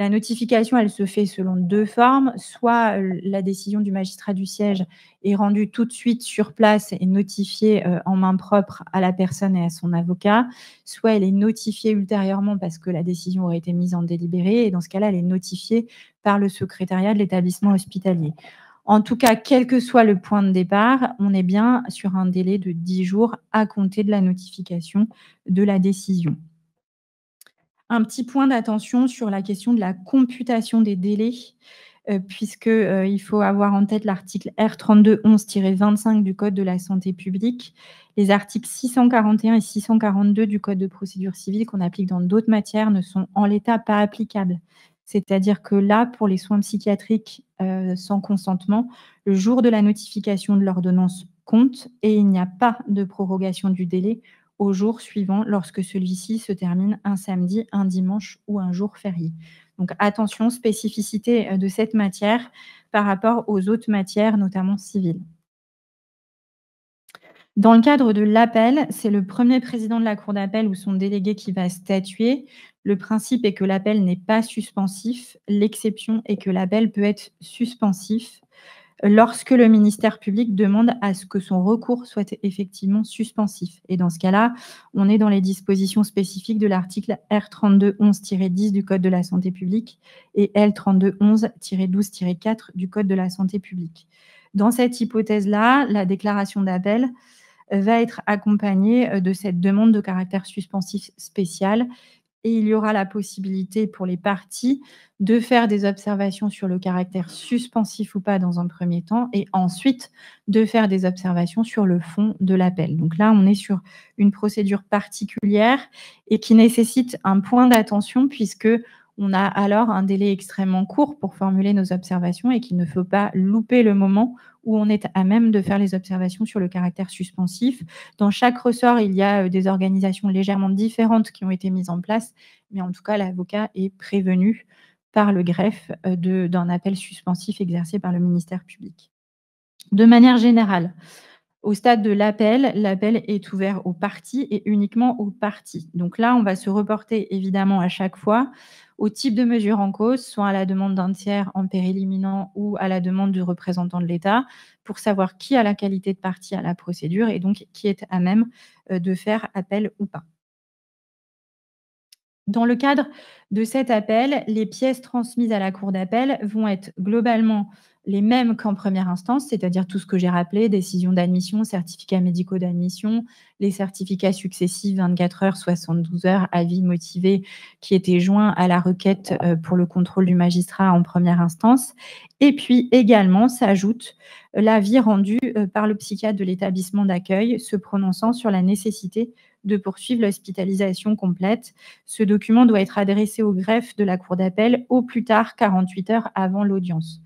La notification, elle se fait selon 2 formes. Soit, la décision du magistrat du siège est rendue tout de suite sur place et notifiée, en main propre à la personne et à son avocat. Soit elle est notifiée ultérieurement parce que la décision aurait été mise en délibéré et dans ce cas-là, elle est notifiée par le secrétariat de l'établissement hospitalier. En tout cas, quel que soit le point de départ, on est bien sur un délai de 10 jours à compter de la notification de la décision. Un petit point d'attention sur la question de la computation des délais, puisque, il faut avoir en tête l'article R3211-25 du code de la santé publique, les articles 641 et 642 du code de procédure civile qu'on applique dans d'autres matières ne sont en l'état pas applicables. C'est-à-dire que là, pour les soins psychiatriques, sans consentement, le jour de la notification de l'ordonnance compte et il n'y a pas de prorogation du délai au jour suivant lorsque celui-ci se termine un samedi, un dimanche ou un jour férié. Donc attention, spécificité, de cette matière par rapport aux autres matières, notamment civiles. Dans le cadre de l'appel, c'est le premier président de la cour d'appel ou son délégué qui va statuer. Le principe est que l'appel n'est pas suspensif. L'exception est que l'appel peut être suspensif lorsque le ministère public demande à ce que son recours soit effectivement suspensif. Et dans ce cas-là, on est dans les dispositions spécifiques de l'article R3211-10 du Code de la santé publique et L3211-12-4 du Code de la santé publique. Dans cette hypothèse-là, la déclaration d'appel va être accompagnée de cette demande de caractère suspensif spécial et il y aura la possibilité pour les parties de faire des observations sur le caractère suspensif ou pas dans un premier temps et ensuite de faire des observations sur le fond de l'appel. Donc là, on est sur une procédure particulière et qui nécessite un point d'attention puisque on a alors un délai extrêmement court pour formuler nos observations et qu'il ne faut pas louper le moment où on est à même de faire les observations sur le caractère suspensif. Dans chaque ressort, il y a des organisations légèrement différentes qui ont été mises en place, mais en tout cas, l'avocat est prévenu par le greffe d'un appel suspensif exercé par le ministère public. De manière générale, au stade de l'appel, l'appel est ouvert aux parties et uniquement aux parties. Donc là, on va se reporter évidemment à chaque fois au type de mesure en cause, soit à la demande d'un tiers en péril imminent ou à la demande du représentant de l'État, pour savoir qui a la qualité de partie à la procédure et donc qui est à même de faire appel ou pas. Dans le cadre de cet appel, les pièces transmises à la cour d'appel vont être globalement les mêmes qu'en première instance, c'est-à-dire tout ce que j'ai rappelé, décision d'admission, certificats médicaux d'admission, les certificats successifs 24 heures, 72 heures, avis motivé qui étaient joints à la requête pour le contrôle du magistrat en première instance. Et puis également s'ajoute l'avis rendu par le psychiatre de l'établissement d'accueil se prononçant sur la nécessité de poursuivre l'hospitalisation complète. Ce document doit être adressé au greffe de la cour d'appel au plus tard 48 heures avant l'audience.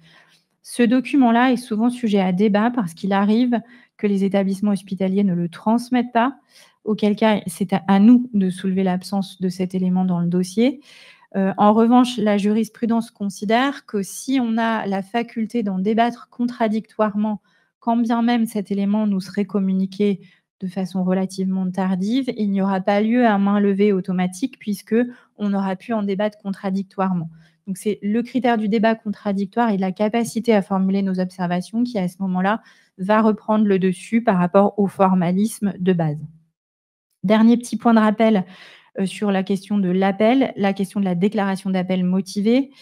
Ce document-là est souvent sujet à débat parce qu'il arrive que les établissements hospitaliers ne le transmettent pas, auquel cas c'est à nous de soulever l'absence de cet élément dans le dossier. En revanche, la jurisprudence considère que si on a la faculté d'en débattre contradictoirement, quand bien même cet élément nous serait communiqué de façon relativement tardive, il n'y aura pas lieu à main levée automatique puisque on aura pu en débattre contradictoirement. Donc c'est le critère du débat contradictoire et de la capacité à formuler nos observations qui, à ce moment-là, va reprendre le dessus par rapport au formalisme de base. Dernier petit point de rappel sur la question de l'appel, la question de la déclaration d'appel motivée.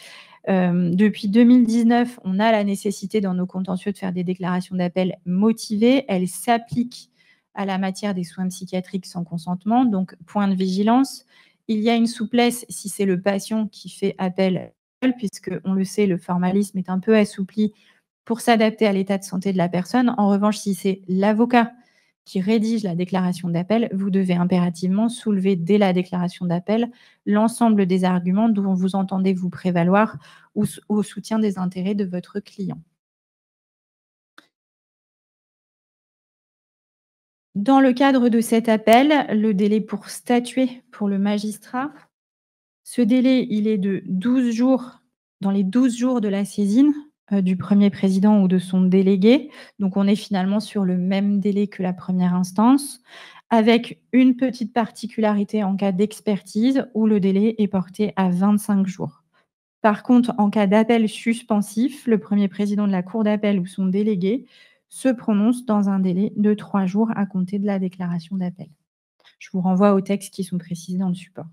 Depuis 2019, on a la nécessité dans nos contentieux de faire des déclarations d'appel motivées. Elles s'appliquent à la matière des soins psychiatriques sans consentement, donc point de vigilance. Il y a une souplesse si c'est le patient qui fait appel, puisque on le sait, le formalisme est un peu assoupli pour s'adapter à l'état de santé de la personne. En revanche, si c'est l'avocat qui rédige la déclaration d'appel, vous devez impérativement soulever dès la déclaration d'appel l'ensemble des arguments dont vous entendez vous prévaloir au soutien des intérêts de votre client. Dans le cadre de cet appel, le délai pour statuer pour le magistrat, ce délai, il est de 12 jours dans les 12 jours de la saisine, du premier président ou de son délégué. Donc on est finalement sur le même délai que la première instance, avec une petite particularité en cas d'expertise où le délai est porté à 25 jours. Par contre, en cas d'appel suspensif, le premier président de la cour d'appel ou son délégué se prononce dans un délai de 3 jours à compter de la déclaration d'appel. Je vous renvoie aux textes qui sont précisés dans le support.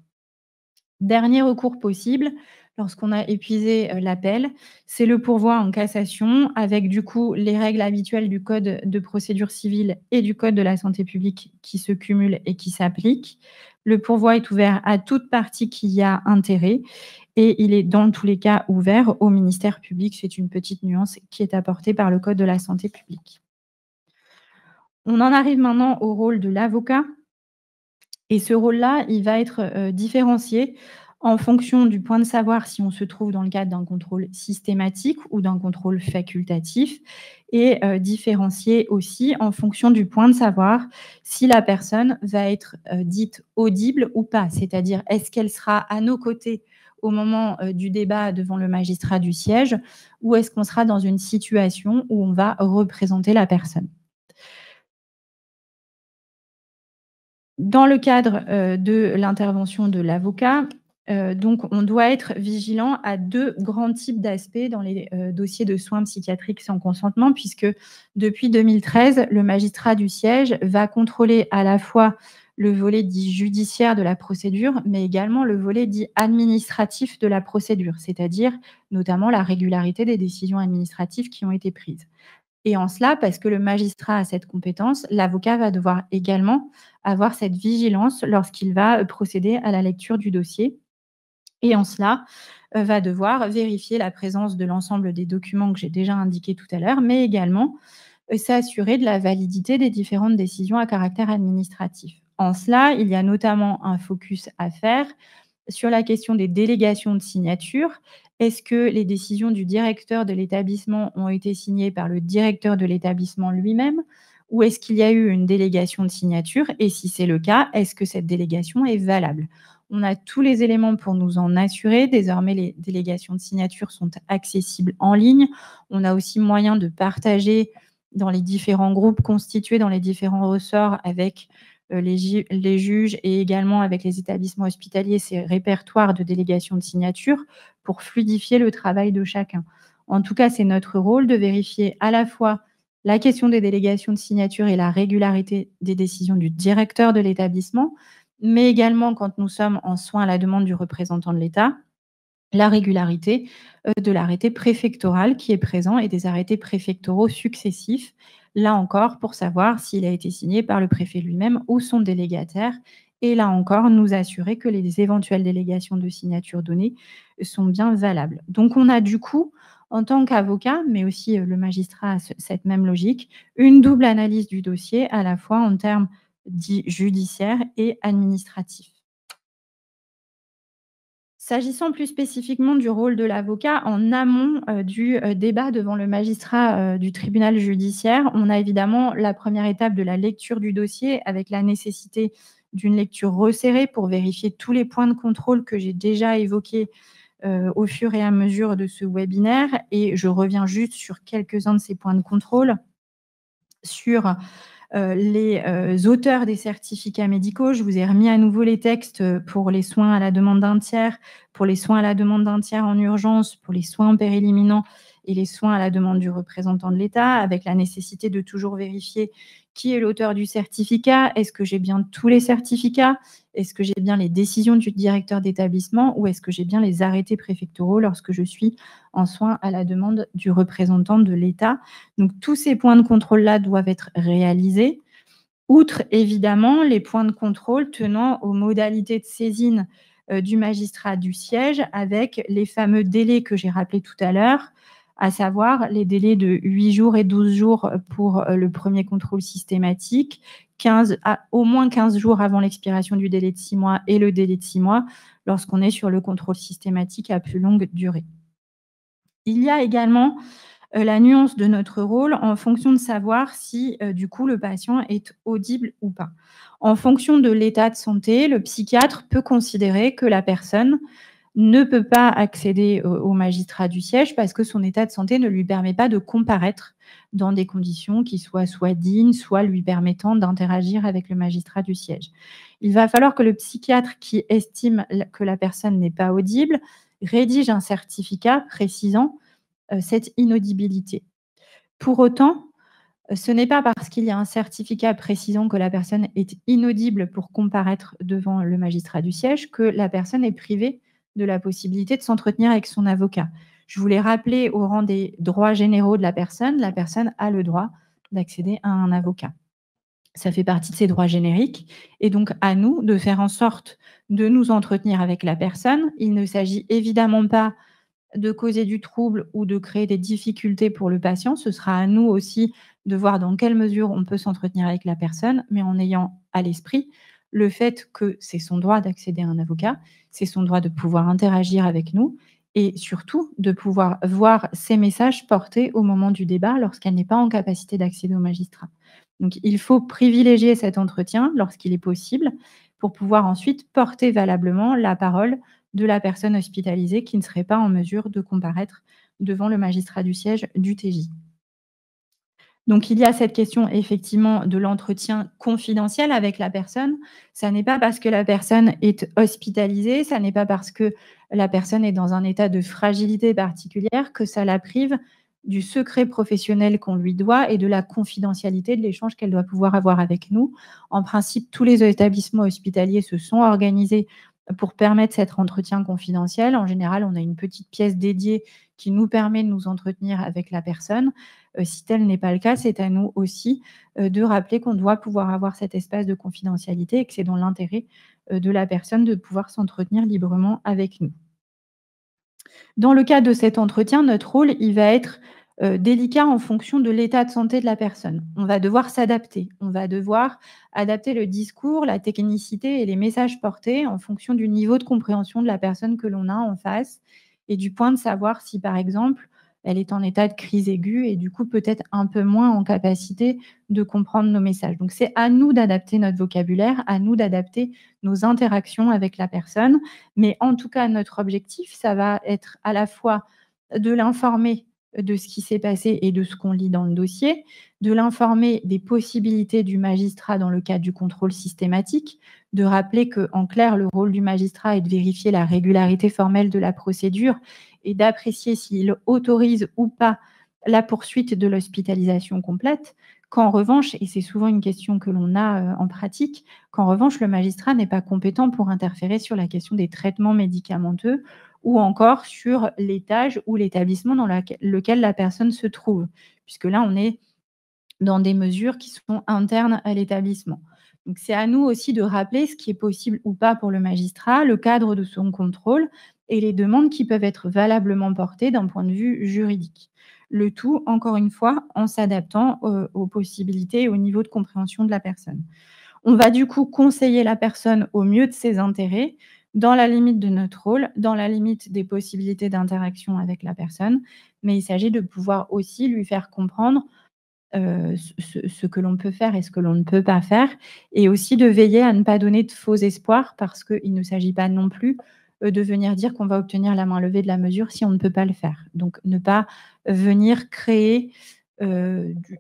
Dernier recours possible, lorsqu'on a épuisé, l'appel, c'est le pourvoi en cassation avec du coup les règles habituelles du code de procédure civile et du code de la santé publique qui se cumulent et qui s'appliquent. Le pourvoi est ouvert à toute partie qui y a intérêt et il est dans tous les cas ouvert au ministère public. C'est une petite nuance qui est apportée par le code de la santé publique. On en arrive maintenant au rôle de l'avocat. Et ce rôle-là, il va être, différencié en fonction du point de savoir si on se trouve dans le cadre d'un contrôle systématique ou d'un contrôle facultatif et différencié aussi en fonction du point de savoir si la personne va être, dite audible ou pas. C'est-à-dire, est-ce qu'elle sera à nos côtés au moment, du débat devant le magistrat du siège ou est-ce qu'on sera dans une situation où on va représenter la personne? Dans le cadre, de l'intervention de l'avocat, donc on doit être vigilant à 2 grands types d'aspects dans les, dossiers de soins psychiatriques sans consentement puisque depuis 2013, le magistrat du siège va contrôler à la fois le volet dit judiciaire de la procédure, mais également le volet dit administratif de la procédure, c'est-à-dire notamment la régularité des décisions administratives qui ont été prises. Et en cela, parce que le magistrat a cette compétence, l'avocat va devoir également avoir cette vigilance lorsqu'il va, procéder à la lecture du dossier et en cela, va devoir vérifier la présence de l'ensemble des documents que j'ai déjà indiqués tout à l'heure, mais également, s'assurer de la validité des différentes décisions à caractère administratif. En cela, il y a notamment un focus à faire sur la question des délégations de signature. Est-ce que les décisions du directeur de l'établissement ont été signées par le directeur de l'établissement lui-même? Ou est-ce qu'il y a eu une délégation de signature? Et si c'est le cas, est-ce que cette délégation est valable? On a tous les éléments pour nous en assurer. Désormais, les délégations de signature sont accessibles en ligne. On a aussi moyen de partager dans les différents groupes constitués dans les différents ressorts avec les juges et également avec les établissements hospitaliers, ces répertoires de délégation de signature pour fluidifier le travail de chacun. En tout cas, c'est notre rôle de vérifier à la fois la question des délégations de signature et la régularité des décisions du directeur de l'établissement, mais également quand nous sommes en soins à la demande du représentant de l'État, la régularité, de l'arrêté préfectoral qui est présent et des arrêtés préfectoraux successifs, là encore pour savoir s'il a été signé par le préfet lui-même ou son délégataire et là encore nous assurer que les éventuelles délégations de signature données sont bien valables. Donc on a du coup, en tant qu'avocat, mais aussi, le magistrat a cette même logique, une double analyse du dossier à la fois en termes dits judiciaires et administratifs. S'agissant plus spécifiquement du rôle de l'avocat en amont, du, débat devant le magistrat, du tribunal judiciaire, on a évidemment la première étape de la lecture du dossier avec la nécessité d'une lecture resserrée pour vérifier tous les points de contrôle que j'ai déjà évoqués, au fur et à mesure de ce webinaire et je reviens juste sur quelques-uns de ces points de contrôle. Sur les auteurs des certificats médicaux. Je vous ai remis à nouveau les textes pour les soins à la demande d'un tiers, pour les soins à la demande d'un tiers en urgence, pour les soins en péril imminent et les soins à la demande du représentant de l'État, avec la nécessité de toujours vérifier qui est l'auteur du certificat. Est-ce que j'ai bien tous les certificats? Est-ce que j'ai bien les décisions du directeur d'établissement ou est-ce que j'ai bien les arrêtés préfectoraux lorsque je suis en soins à la demande du représentant de l'État? Donc tous ces points de contrôle-là doivent être réalisés, outre évidemment les points de contrôle tenant aux modalités de saisine, du magistrat du siège avec les fameux délais que j'ai rappelés tout à l'heure, à savoir les délais de 8 jours et 12 jours pour, le premier contrôle systématique, 15 à au moins 15 jours avant l'expiration du délai de 6 mois et le délai de 6 mois lorsqu'on est sur le contrôle systématique à plus longue durée. Il y a également la nuance de notre rôle en fonction de savoir si, du coup, le patient est audible ou pas. En fonction de l'état de santé, le psychiatre peut considérer que la personne ne peut pas accéder au magistrat du siège parce que son état de santé ne lui permet pas de comparaître dans des conditions qui soient soit dignes, soit lui permettant d'interagir avec le magistrat du siège. Il va falloir que le psychiatre qui estime que la personne n'est pas audible rédige un certificat précisant cette inaudibilité. Pour autant, ce n'est pas parce qu'il y a un certificat précisant que la personne est inaudible pour comparaître devant le magistrat du siège que la personne est privée de la possibilité de s'entretenir avec son avocat. Je voulais rappeler au rang des droits généraux de la personne a le droit d'accéder à un avocat. Ça fait partie de ses droits génériques et donc à nous de faire en sorte de nous entretenir avec la personne. Il ne s'agit évidemment pas de causer du trouble ou de créer des difficultés pour le patient. Ce sera à nous aussi de voir dans quelle mesure on peut s'entretenir avec la personne, mais en ayant à l'esprit le fait que c'est son droit d'accéder à un avocat, c'est son droit de pouvoir interagir avec nous et surtout de pouvoir voir ses messages portés au moment du débat lorsqu'elle n'est pas en capacité d'accéder au magistrat. Donc il faut privilégier cet entretien lorsqu'il est possible pour pouvoir ensuite porter valablement la parole de la personne hospitalisée qui ne serait pas en mesure de comparaître devant le magistrat du siège du TJ. Donc il y a cette question effectivement de l'entretien confidentiel avec la personne. Ça n'est pas parce que la personne est hospitalisée, ça n'est pas parce que la personne est dans un état de fragilité particulière que ça la prive du secret professionnel qu'on lui doit et de la confidentialité de l'échange qu'elle doit pouvoir avoir avec nous. En principe, tous les établissements hospitaliers se sont organisés pour permettre cet entretien confidentiel. En général, on a une petite pièce dédiée qui nous permet de nous entretenir avec la personne. Si tel n'est pas le cas, c'est à nous aussi de rappeler qu'on doit pouvoir avoir cet espace de confidentialité et que c'est dans l'intérêt de la personne de pouvoir s'entretenir librement avec nous. Dans le cadre de cet entretien, notre rôle, il va être délicat en fonction de l'état de santé de la personne. On va devoir s'adapter. On va devoir adapter le discours, la technicité et les messages portés en fonction du niveau de compréhension de la personne que l'on a en face et du point de savoir si, par exemple, elle est en état de crise aiguë et du coup peut-être un peu moins en capacité de comprendre nos messages. Donc c'est à nous d'adapter notre vocabulaire, à nous d'adapter nos interactions avec la personne. Mais en tout cas, notre objectif, ça va être à la fois de l'informer de ce qui s'est passé et de ce qu'on lit dans le dossier, de l'informer des possibilités du magistrat dans le cadre du contrôle systématique, de rappeler qu'en clair, le rôle du magistrat est de vérifier la régularité formelle de la procédure et d'apprécier s'il autorise ou pas la poursuite de l'hospitalisation complète, qu'en revanche, et c'est souvent une question que l'on a en pratique, qu'en revanche, le magistrat n'est pas compétent pour interférer sur la question des traitements médicamenteux ou encore sur l'étage ou l'établissement dans lequel la personne se trouve, puisque là, on est dans des mesures qui sont internes à l'établissement. Donc, c'est à nous aussi de rappeler ce qui est possible ou pas pour le magistrat, le cadre de son contrôle et les demandes qui peuvent être valablement portées d'un point de vue juridique. Le tout, encore une fois, en s'adaptant aux possibilités et au niveau de compréhension de la personne. On va du coup conseiller la personne au mieux de ses intérêts, dans la limite de notre rôle, dans la limite des possibilités d'interaction avec la personne, mais il s'agit de pouvoir aussi lui faire comprendre ce que l'on peut faire et ce que l'on ne peut pas faire et aussi de veiller à ne pas donner de faux espoirs parce qu'il ne s'agit pas non plus, de venir dire qu'on va obtenir la main levée de la mesure si on ne peut pas le faire. Donc ne pas venir créer,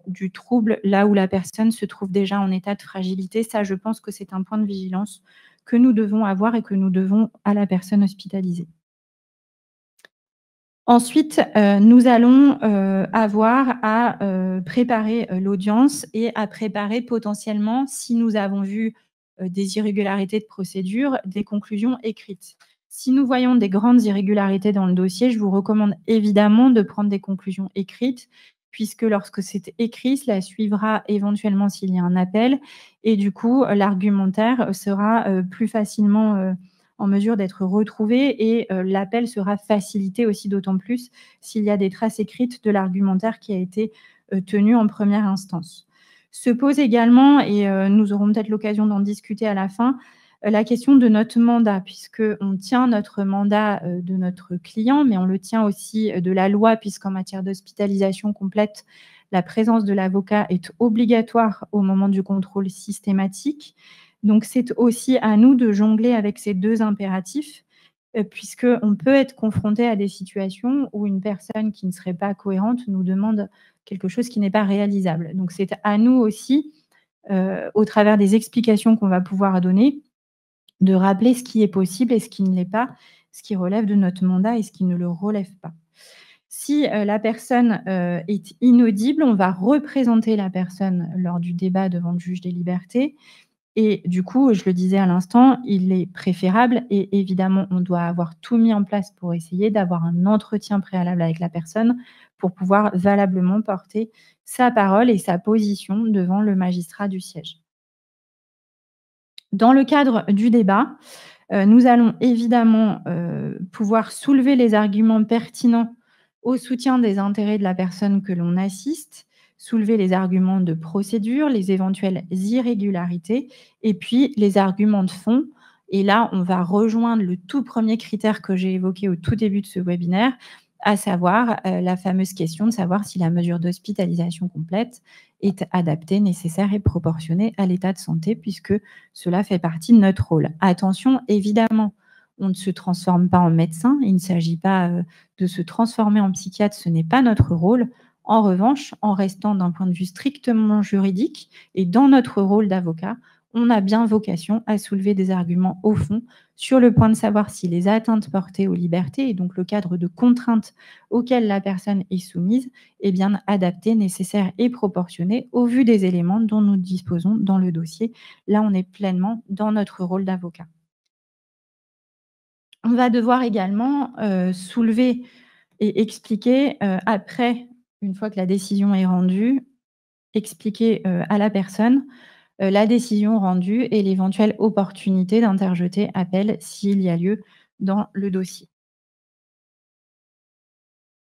du trouble là où la personne se trouve déjà en état de fragilité. Ça, je pense que c'est un point de vigilance que nous devons avoir et que nous devons à la personne hospitalisée. Ensuite, nous allons, avoir à, préparer, l'audience et à préparer potentiellement, si nous avons vu, des irrégularités de procédure, des conclusions écrites. Si nous voyons des grandes irrégularités dans le dossier, je vous recommande évidemment de prendre des conclusions écrites, puisque lorsque c'est écrit, cela suivra éventuellement s'il y a un appel et du coup, l'argumentaire sera, plus facilement, en mesure d'être retrouvés et l'appel sera facilité aussi d'autant plus s'il y a des traces écrites de l'argumentaire qui a été tenu en première instance. Se pose également, et nous aurons peut-être l'occasion d'en discuter à la fin, la question de notre mandat, puisqu'on tient notre mandat de notre client, mais on le tient aussi de la loi, puisqu'en matière d'hospitalisation complète, la présence de l'avocat est obligatoire au moment du contrôle systématique. Donc, c'est aussi à nous de jongler avec ces deux impératifs puisqu'on peut être confronté à des situations où une personne qui ne serait pas cohérente nous demande quelque chose qui n'est pas réalisable. Donc c'est à nous aussi, au travers des explications qu'on va pouvoir donner, de rappeler ce qui est possible et ce qui ne l'est pas, ce qui relève de notre mandat et ce qui ne le relève pas. Si, la personne, est inaudible, on va représenter la personne lors du débat devant le juge des libertés et du coup, je le disais à l'instant, il est préférable et évidemment, on doit avoir tout mis en place pour essayer d'avoir un entretien préalable avec la personne pour pouvoir valablement porter sa parole et sa position devant le magistrat du siège. Dans le cadre du débat, nous allons évidemment, pouvoir soulever les arguments pertinents au soutien des intérêts de la personne que l'on assiste, soulever les arguments de procédure, les éventuelles irrégularités et puis les arguments de fond. Et là, on va rejoindre le tout premier critère que j'ai évoqué au tout début de ce webinaire, à savoir, la fameuse question de savoir si la mesure d'hospitalisation complète est adaptée, nécessaire et proportionnée à l'état de santé puisque cela fait partie de notre rôle. Attention, évidemment, on ne se transforme pas en médecin, il ne s'agit pas, de se transformer en psychiatre, ce n'est pas notre rôle. En revanche, en restant d'un point de vue strictement juridique et dans notre rôle d'avocat, on a bien vocation à soulever des arguments au fond sur le point de savoir si les atteintes portées aux libertés et donc le cadre de contraintes auquel la personne est soumise est bien adapté, nécessaire et proportionné au vu des éléments dont nous disposons dans le dossier. Là, on est pleinement dans notre rôle d'avocat. On va devoir également, soulever et expliquer, après, une fois que la décision est rendue, expliquer, à la personne, la décision rendue et l'éventuelle opportunité d'interjeter appel s'il y a lieu dans le dossier.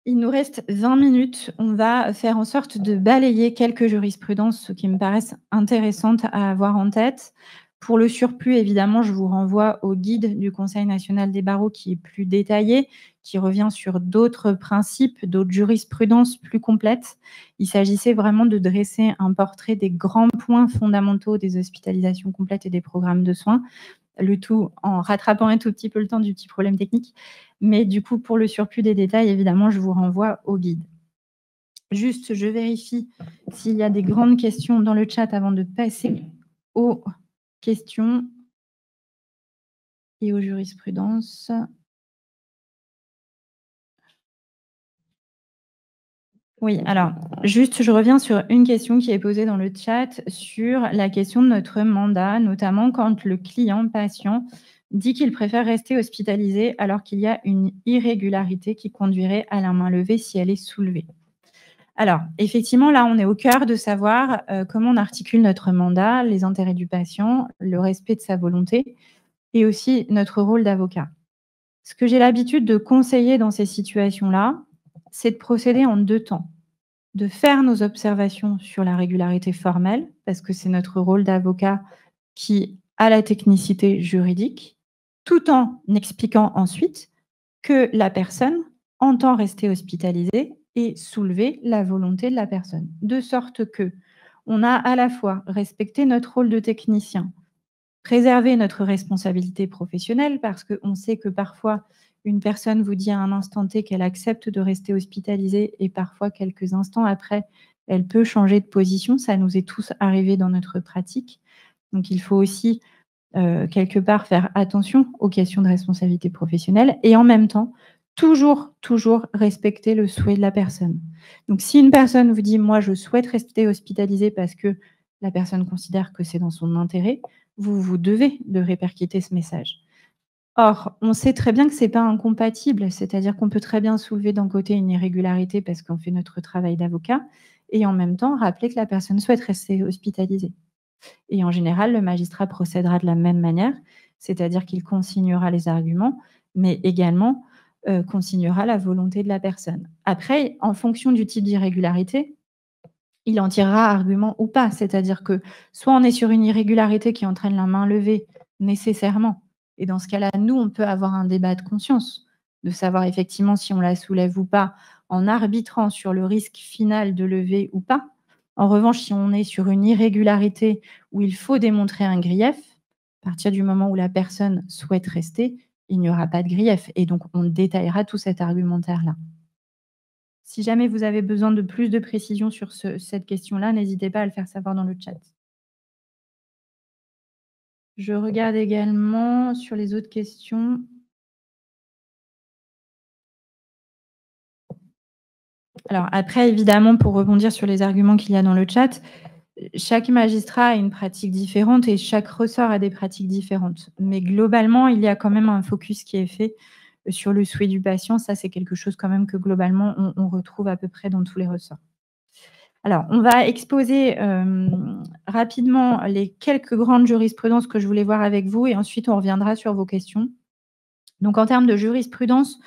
Il nous reste 20 minutes. On va faire en sorte de balayer quelques jurisprudences qui me paraissent intéressantes à avoir en tête. Pour le surplus, évidemment, je vous renvoie au guide du Conseil national des barreaux qui est plus détaillé, qui revient sur d'autres principes, d'autres jurisprudences plus complètes. Il s'agissait vraiment de dresser un portrait des grands points fondamentaux des hospitalisations complètes et des programmes de soins, le tout en rattrapant un tout petit peu le temps du petit problème technique. Mais du coup, pour le surplus des détails, évidemment, je vous renvoie au guide. Juste, je vérifie s'il y a des grandes questions dans le chat avant de passer aux questions et aux jurisprudences. Oui, alors, juste, je reviens sur une question qui est posée dans le chat sur la question de notre mandat, notamment quand le client patient dit qu'il préfère rester hospitalisé alors qu'il y a une irrégularité qui conduirait à la main levée si elle est soulevée. Alors, effectivement, là, on est au cœur de savoir comment on articule notre mandat, les intérêts du patient, le respect de sa volonté et aussi notre rôle d'avocat. Ce que j'ai l'habitude de conseiller dans ces situations-là, c'est de procéder en 2 temps. De faire nos observations sur la régularité formelle, parce que c'est notre rôle d'avocat qui a la technicité juridique, tout en expliquant ensuite que la personne entend rester hospitalisée et soulever la volonté de la personne. De sorte que on a à la fois respecté notre rôle de technicien, préserver notre responsabilité professionnelle parce qu'on sait que parfois une personne vous dit à un instant T qu'elle accepte de rester hospitalisée et parfois quelques instants après, elle peut changer de position. Ça nous est tous arrivé dans notre pratique. Donc il faut aussi quelque part faire attention aux questions de responsabilité professionnelle et en même temps, toujours, toujours respecter le souhait de la personne. Donc si une personne vous dit: «Moi, je souhaite rester hospitalisée» parce que la personne considère que c'est dans son intérêt, vous, vous devez de répercuter ce message. Or, on sait très bien que c'est pas incompatible, c'est-à-dire qu'on peut très bien soulever d'un côté une irrégularité parce qu'on fait notre travail d'avocat et en même temps rappeler que la personne souhaite rester hospitalisée. Et en général, le magistrat procédera de la même manière, c'est-à-dire qu'il consignera les arguments, mais également, consignera la volonté de la personne. Après, en fonction du type d'irrégularité, il en tirera argument ou pas. C'est-à-dire que soit on est sur une irrégularité qui entraîne la main levée nécessairement et dans ce cas-là, nous, on peut avoir un débat de conscience, de savoir effectivement si on la soulève ou pas, en arbitrant sur le risque final de lever ou pas. En revanche, si on est sur une irrégularité où il faut démontrer un grief, à partir du moment où la personne souhaite rester, il n'y aura pas de grief et donc on détaillera tout cet argumentaire-là. Si jamais vous avez besoin de plus de précisions sur cette question-là, n'hésitez pas à le faire savoir dans le chat. Je regarde également sur les autres questions. Alors après, évidemment, pour rebondir sur les arguments qu'il y a dans le chat, chaque magistrat a une pratique différente et chaque ressort a des pratiques différentes. Mais globalement, il y a quand même un focus qui est fait sur le souhait du patient. Ça, c'est quelque chose quand même que globalement, on retrouve à peu près dans tous les ressorts. Alors, on va exposer rapidement les quelques grandes jurisprudences que je voulais voir avec vous et ensuite on reviendra sur vos questions. Donc, en termes de jurisprudence,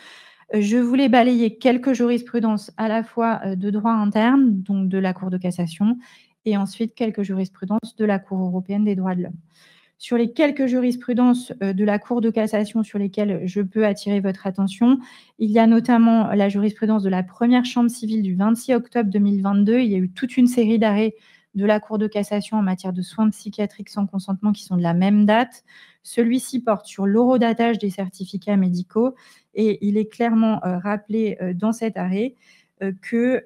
je voulais balayer quelques jurisprudences à la fois de droit interne, donc de la Cour de cassation, et ensuite quelques jurisprudences de la Cour européenne des droits de l'homme. Sur les quelques jurisprudences de la Cour de cassation sur lesquelles je peux attirer votre attention, il y a notamment la jurisprudence de la première chambre civile du 26 octobre 2022. Il y a eu toute une série d'arrêts de la Cour de cassation en matière de soins psychiatriques sans consentement qui sont de la même date. Celui-ci porte sur l'horodatage des certificats médicaux et il est clairement rappelé dans cet arrêt que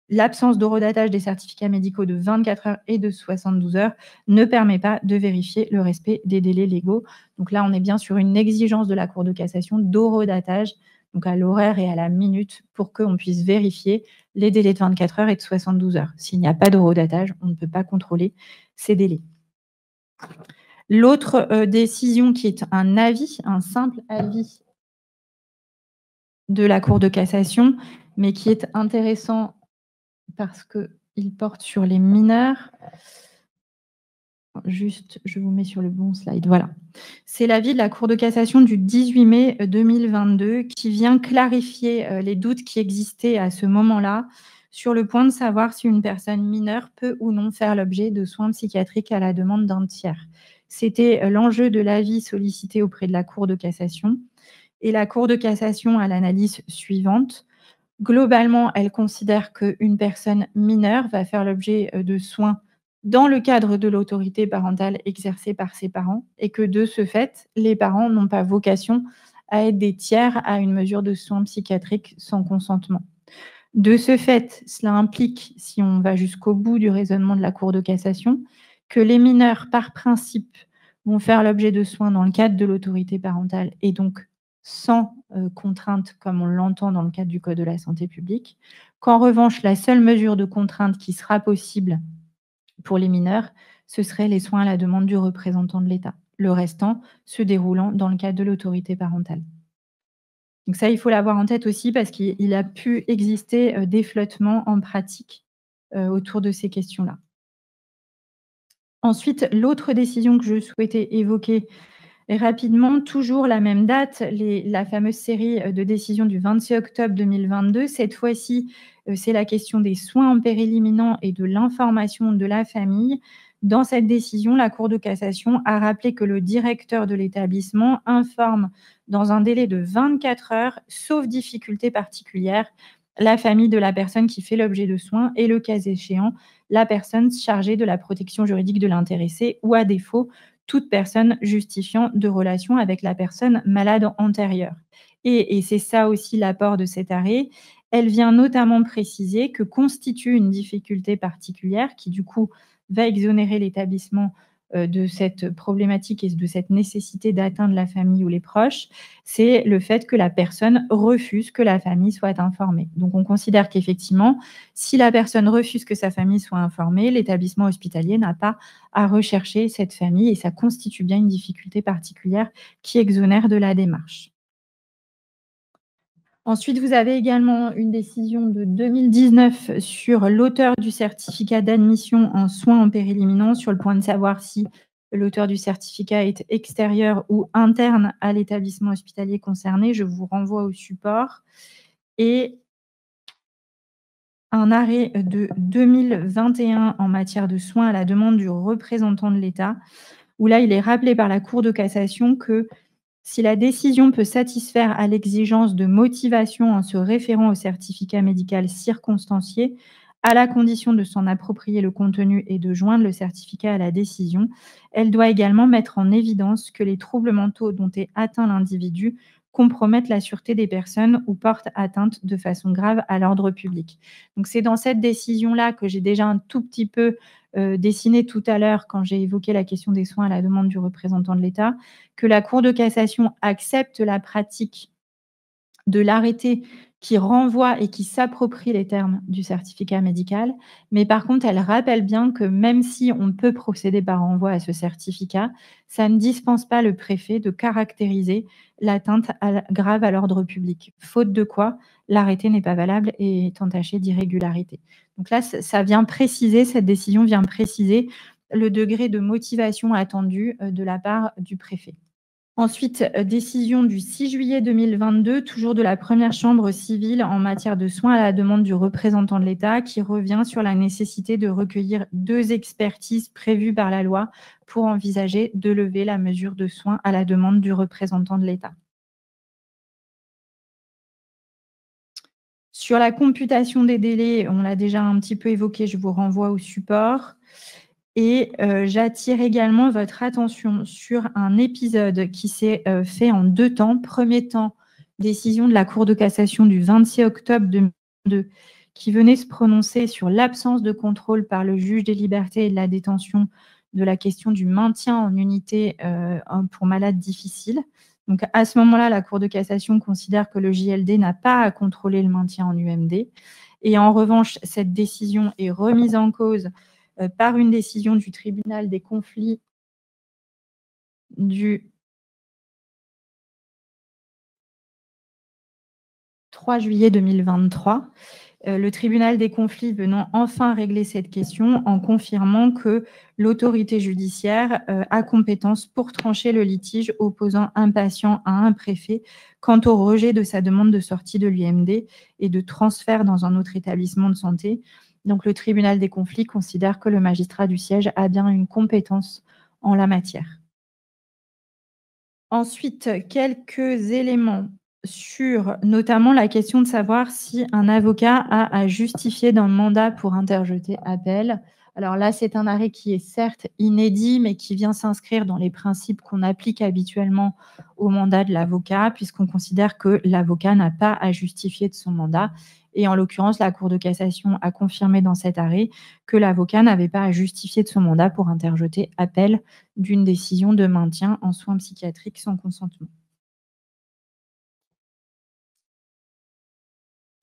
l'absence d'horodatage des certificats médicaux de 24 heures et de 72 heures ne permet pas de vérifier le respect des délais légaux. Donc là, on est bien sur une exigence de la Cour de cassation d'horodatage, donc à l'horaire et à la minute, pour qu'on puisse vérifier les délais de 24 heures et de 72 heures. S'il n'y a pas d'horodatage, on ne peut pas contrôler ces délais. L'autre décision qui est un avis, un simple avis de la Cour de cassation, mais qui est intéressant parce qu'il porte sur les mineurs. Juste, je vous mets sur le bon slide. Voilà. C'est l'avis de la Cour de cassation du 18 mai 2022 qui vient clarifier les doutes qui existaient à ce moment-là sur le point de savoir si une personne mineure peut ou non faire l'objet de soins psychiatriques à la demande d'un tiers. C'était l'enjeu de l'avis sollicité auprès de la Cour de cassation. Et la Cour de cassation a l'analyse suivante. Globalement, elle considère qu'une personne mineure va faire l'objet de soins dans le cadre de l'autorité parentale exercée par ses parents et que de ce fait, les parents n'ont pas vocation à être des tiers à une mesure de soins psychiatriques sans consentement. De ce fait, cela implique, si on va jusqu'au bout du raisonnement de la Cour de cassation, que les mineurs, par principe, vont faire l'objet de soins dans le cadre de l'autorité parentale et donc sans contrainte comme on l'entend dans le cadre du Code de la santé publique, qu'en revanche, la seule mesure de contrainte qui sera possible pour les mineurs, ce serait les soins à la demande du représentant de l'État, le restant se déroulant dans le cadre de l'autorité parentale. Donc ça, il faut l'avoir en tête aussi parce qu'il a pu exister des flottements en pratique autour de ces questions-là. Ensuite, l'autre décision que je souhaitais évoquer rapidement, toujours la même date, la fameuse série de décisions du 26 octobre 2022. Cette fois-ci, c'est la question des soins en péril imminent et de l'information de la famille. Dans cette décision, la Cour de cassation a rappelé que le directeur de l'établissement informe dans un délai de 24 heures, sauf difficulté particulière, la famille de la personne qui fait l'objet de soins et, le cas échéant, la personne chargée de la protection juridique de l'intéressé ou, à défaut, toute personne justifiant de relations avec la personne malade antérieure. Et c'est ça aussi l'apport de cet arrêt. Elle vient notamment préciser que constitue une difficulté particulière qui, du coup, va exonérer l'établissement de cette problématique et de cette nécessité d'atteindre la famille ou les proches, c'est le fait que la personne refuse que la famille soit informée. Donc, on considère qu'effectivement, si la personne refuse que sa famille soit informée, l'établissement hospitalier n'a pas à rechercher cette famille et ça constitue bien une difficulté particulière qui exonère de la démarche. Ensuite, vous avez également une décision de 2019 sur l'auteur du certificat d'admission en soins en péril imminent, sur le point de savoir si l'auteur du certificat est extérieur ou interne à l'établissement hospitalier concerné. Je vous renvoie au support. Et un arrêt de 2021 en matière de soins à la demande du représentant de l'État, où là, il est rappelé par la Cour de cassation que si la décision peut satisfaire à l'exigence de motivation en se référant au certificat médical circonstancié, À la condition de s'en approprier le contenu et de joindre le certificat à la décision, elle doit également mettre en évidence que les troubles mentaux dont est atteint l'individu compromettent la sûreté des personnes ou portent atteinte de façon grave à l'ordre public. Donc c'est dans cette décision-là que j'ai déjà un tout petit peu dessiné tout à l'heure quand j'ai évoqué la question des soins à la demande du représentant de l'État, que la Cour de cassation accepte la pratique de l'arrêté qui renvoie et qui s'approprie les termes du certificat médical. Mais par contre, elle rappelle bien que même si on peut procéder par renvoi à ce certificat, ça ne dispense pas le préfet de caractériser l'atteinte grave à l'ordre public. Faute de quoi, l'arrêté n'est pas valable et est entaché d'irrégularité. Donc là, ça vient préciser, cette décision vient préciser le degré de motivation attendu de la part du préfet. Ensuite, décision du 6 juillet 2022, toujours de la première chambre civile en matière de soins à la demande du représentant de l'État, qui revient sur la nécessité de recueillir 2 expertises prévues par la loi pour envisager de lever la mesure de soins à la demande du représentant de l'État. Sur la computation des délais, on l'a déjà un petit peu évoqué, je vous renvoie au support. Et j'attire également votre attention sur un épisode qui s'est fait en 2 temps. Premier temps, décision de la Cour de cassation du 26 octobre 2022 qui venait se prononcer sur l'absence de contrôle par le juge des libertés et de la détention de la question du maintien en unité pour malades difficiles. Donc à ce moment-là, la Cour de cassation considère que le JLD n'a pas à contrôler le maintien en UMD. Et en revanche, cette décision est remise en cause par une décision du tribunal des conflits du 3 juillet 2023. Le tribunal des conflits venant enfin régler cette question en confirmant que l'autorité judiciaire a compétence pour trancher le litige opposant un patient à un préfet quant au rejet de sa demande de sortie de l'UMD et de transfert dans un autre établissement de santé. Donc le tribunal des conflits considère que le magistrat du siège a bien une compétence en la matière. Ensuite, quelques éléments sur notamment la question de savoir si un avocat a à justifier d'un mandat pour interjeter appel. Alors là, c'est un arrêt qui est certes inédit, mais qui vient s'inscrire dans les principes qu'on applique habituellement au mandat de l'avocat, puisqu'on considère que l'avocat n'a pas à justifier de son mandat. Et en l'occurrence, la Cour de cassation a confirmé dans cet arrêt que l'avocat n'avait pas à justifier de son mandat pour interjeter appel d'une décision de maintien en soins psychiatriques sans consentement.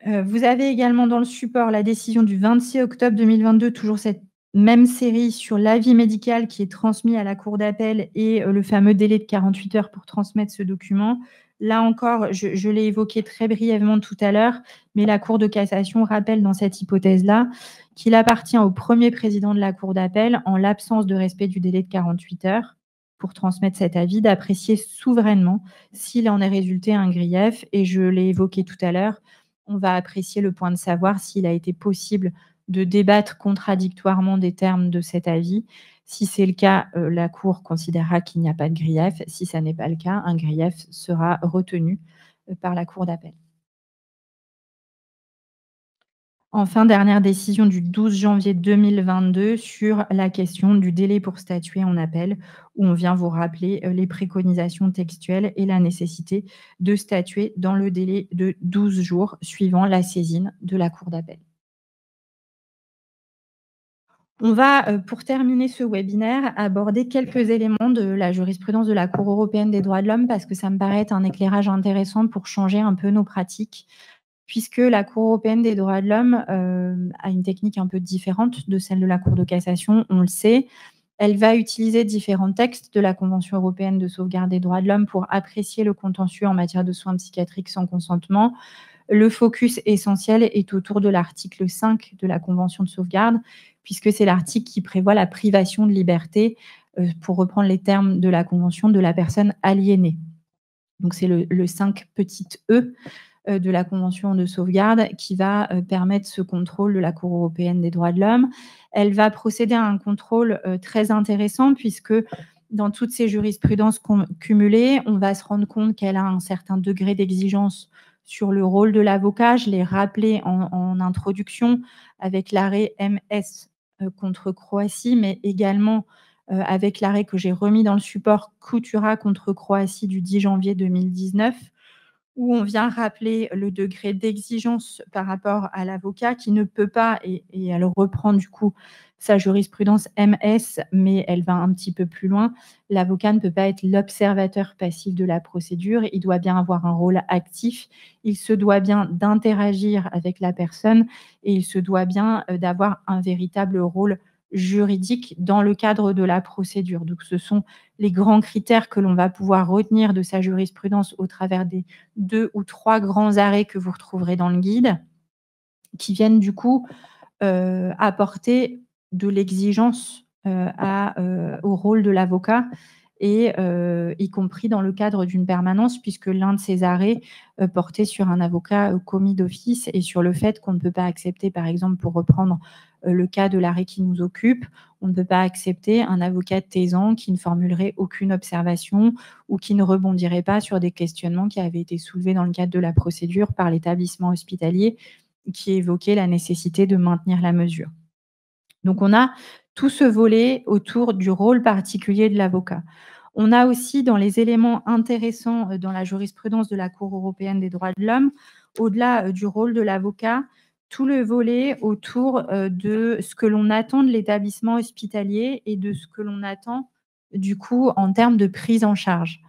Vous avez également dans le support la décision du 26 octobre 2022, toujours cette même série sur l'avis médical qui est transmis à la cour d'appel et le fameux délai de 48 heures pour transmettre ce document. Là encore, je l'ai évoqué très brièvement tout à l'heure, mais la Cour de cassation rappelle dans cette hypothèse-là qu'il appartient au premier président de la cour d'appel, en l'absence de respect du délai de 48 heures pour transmettre cet avis, d'apprécier souverainement s'il en est résulté un grief. Et je l'ai évoqué tout à l'heure, on va apprécier le point de savoir s'il a été possible de débattre contradictoirement des termes de cet avis. Si c'est le cas, la Cour considérera qu'il n'y a pas de grief. Si ça n'est pas le cas, un grief sera retenu par la Cour d'appel. Enfin, dernière décision du 12 janvier 2022 sur la question du délai pour statuer en appel, où on vient vous rappeler les préconisations textuelles et la nécessité de statuer dans le délai de 12 jours suivant la saisine de la cour d'appel. On va, pour terminer ce webinaire, aborder quelques éléments de la jurisprudence de la Cour européenne des droits de l'homme parce que ça me paraît être un éclairage intéressant pour changer un peu nos pratiques. Puisque la Cour européenne des droits de l'homme a une technique un peu différente de celle de la Cour de cassation, on le sait. Elle va utiliser différents textes de la Convention européenne de sauvegarde des droits de l'homme pour apprécier le contentieux en matière de soins psychiatriques sans consentement. Le focus essentiel est autour de l'article 5 de la Convention de sauvegarde, puisque c'est l'article qui prévoit la privation de liberté, pour reprendre les termes de la Convention, de la personne aliénée. Donc c'est le 5 petit e de la Convention de sauvegarde qui va permettre ce contrôle de la Cour européenne des droits de l'homme. Elle va procéder à un contrôle très intéressant puisque dans toutes ces jurisprudences cumulées, on va se rendre compte qu'elle a un certain degré d'exigence sur le rôle de l'avocat. Je l'ai rappelé en introduction avec l'arrêt MS contre Croatie, mais également avec l'arrêt que j'ai remis dans le support Coutura contre Croatie du 10 janvier 2019, où on vient rappeler le degré d'exigence par rapport à l'avocat qui ne peut pas, et elle reprend du coup sa jurisprudence MS, mais elle va un petit peu plus loin. L'avocat ne peut pas être l'observateur passif de la procédure, il doit bien avoir un rôle actif, il se doit bien d'interagir avec la personne et il se doit bien d'avoir un véritable rôle juridique dans le cadre de la procédure. Donc ce sont les grands critères que l'on va pouvoir retenir de sa jurisprudence au travers des 2 ou 3 grands arrêts que vous retrouverez dans le guide, qui viennent du coup, apporter de l'exigence, au rôle de l'avocat et y compris dans le cadre d'une permanence puisque l'un de ces arrêts, portait sur un avocat, commis d'office et sur le fait qu'on ne peut pas accepter, par exemple, pour reprendre, le cas de l'arrêt qui nous occupe, on ne peut pas accepter un avocat taisant qui ne formulerait aucune observation ou qui ne rebondirait pas sur des questionnements qui avaient été soulevés dans le cadre de la procédure par l'établissement hospitalier qui évoquait la nécessité de maintenir la mesure. Donc on a tout ce volet autour du rôle particulier de l'avocat. On a aussi dans les éléments intéressants, dans la jurisprudence de la Cour européenne des droits de l'homme, au-delà, du rôle de l'avocat, tout le volet autour, de ce que l'on attend de l'établissement hospitalier et de ce que l'on attend, du coup, en termes de prise en charge.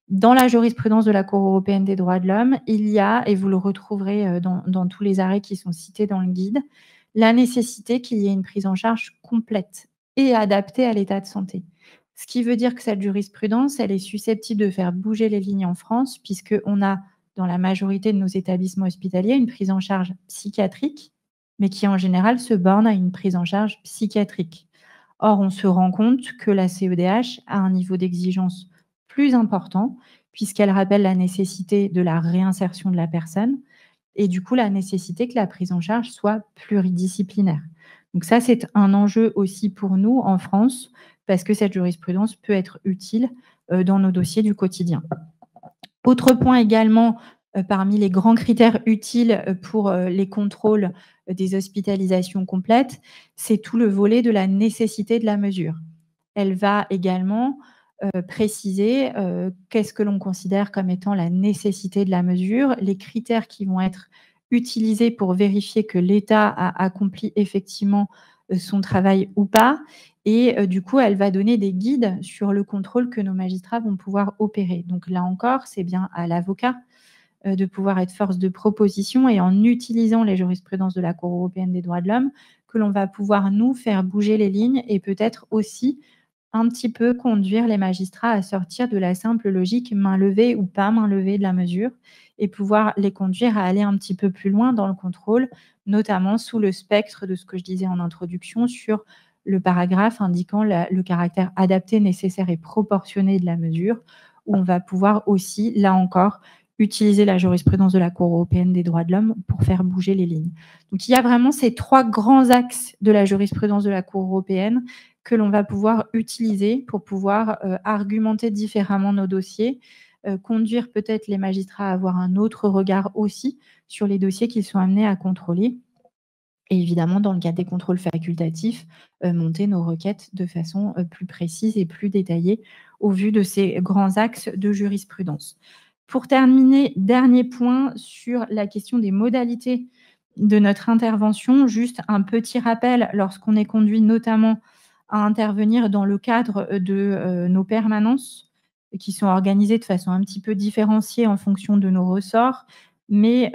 Dans la jurisprudence de la Cour européenne des droits de l'homme, il y a, et vous le retrouverez, dans tous les arrêts qui sont cités dans le guide, la nécessité qu'il y ait une prise en charge complète et adaptée à l'état de santé. Ce qui veut dire que cette jurisprudence, elle est susceptible de faire bouger les lignes en France, puisqu'on a, dans la majorité de nos établissements hospitaliers, une prise en charge psychiatrique, mais qui en général se borne à une prise en charge psychiatrique. Or, on se rend compte que la CEDH a un niveau d'exigence plus important, puisqu'elle rappelle la nécessité de la réinsertion de la personne, et du coup la nécessité que la prise en charge soit pluridisciplinaire. Donc ça, c'est un enjeu aussi pour nous en France, parce que cette jurisprudence peut être utile dans nos dossiers du quotidien. Autre point également, parmi les grands critères utiles pour les contrôles des hospitalisations complètes, c'est tout le volet de la nécessité de la mesure. Elle va également préciser qu'est-ce que l'on considère comme étant la nécessité de la mesure, les critères qui vont être utilisés pour vérifier que l'État a accompli effectivement son travail ou pas. Et du coup, elle va donner des guides sur le contrôle que nos magistrats vont pouvoir opérer. Donc là encore, c'est bien à l'avocat de pouvoir être force de proposition et en utilisant les jurisprudences de la Cour européenne des droits de l'homme que l'on va pouvoir, nous, faire bouger les lignes et peut-être aussi un petit peu conduire les magistrats à sortir de la simple logique main levée ou pas main levée de la mesure et pouvoir les conduire à aller un petit peu plus loin dans le contrôle, notamment sous le spectre de ce que je disais en introduction sur le paragraphe indiquant le caractère adapté, nécessaire et proportionné de la mesure, où on va pouvoir aussi, là encore, utiliser la jurisprudence de la Cour européenne des droits de l'homme pour faire bouger les lignes. Donc il y a vraiment ces 3 grands axes de la jurisprudence de la Cour européenne que l'on va pouvoir utiliser pour pouvoir argumenter différemment nos dossiers, conduire peut-être les magistrats à avoir un autre regard aussi sur les dossiers qu'ils sont amenés à contrôler et évidemment, dans le cadre des contrôles facultatifs, monter nos requêtes de façon plus précise et plus détaillée au vu de ces grands axes de jurisprudence. Pour terminer, dernier point sur la question des modalités de notre intervention, juste un petit rappel lorsqu'on est conduit notamment à intervenir dans le cadre de nos permanences qui sont organisées de façon un petit peu différenciée en fonction de nos ressorts. Mais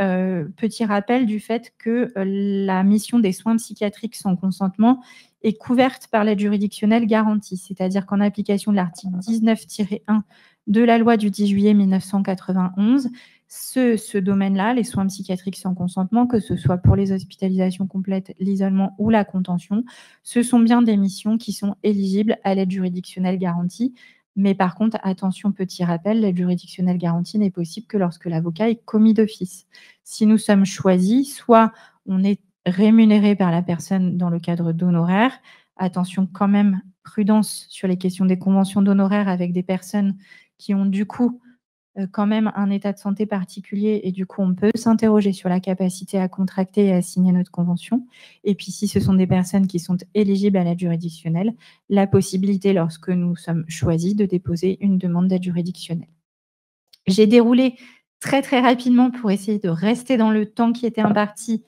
petit rappel du fait que la mission des soins psychiatriques sans consentement est couverte par l'aide juridictionnelle garantie. C'est-à-dire qu'en application de l'article 19-1 de la loi du 10 juillet 1991, ce domaine-là, les soins psychiatriques sans consentement, que ce soit pour les hospitalisations complètes, l'isolement ou la contention, ce sont bien des missions qui sont éligibles à l'aide juridictionnelle garantie. Mais par contre, attention, petit rappel, l'aide juridictionnelle garantie n'est possible que lorsque l'avocat est commis d'office. Si nous sommes choisis, soit on est rémunéré par la personne dans le cadre d'honoraires. Attention quand même, prudence sur les questions des conventions d'honoraires avec des personnes qui ont du coup quand même un état de santé particulier et du coup, on peut s'interroger sur la capacité à contracter et à signer notre convention. Et puis, si ce sont des personnes qui sont éligibles à l'aide juridictionnelle, la possibilité, lorsque nous sommes choisis, de déposer une demande d'aide juridictionnelle. J'ai déroulé très, très rapidement pour essayer de rester dans le temps qui était imparti,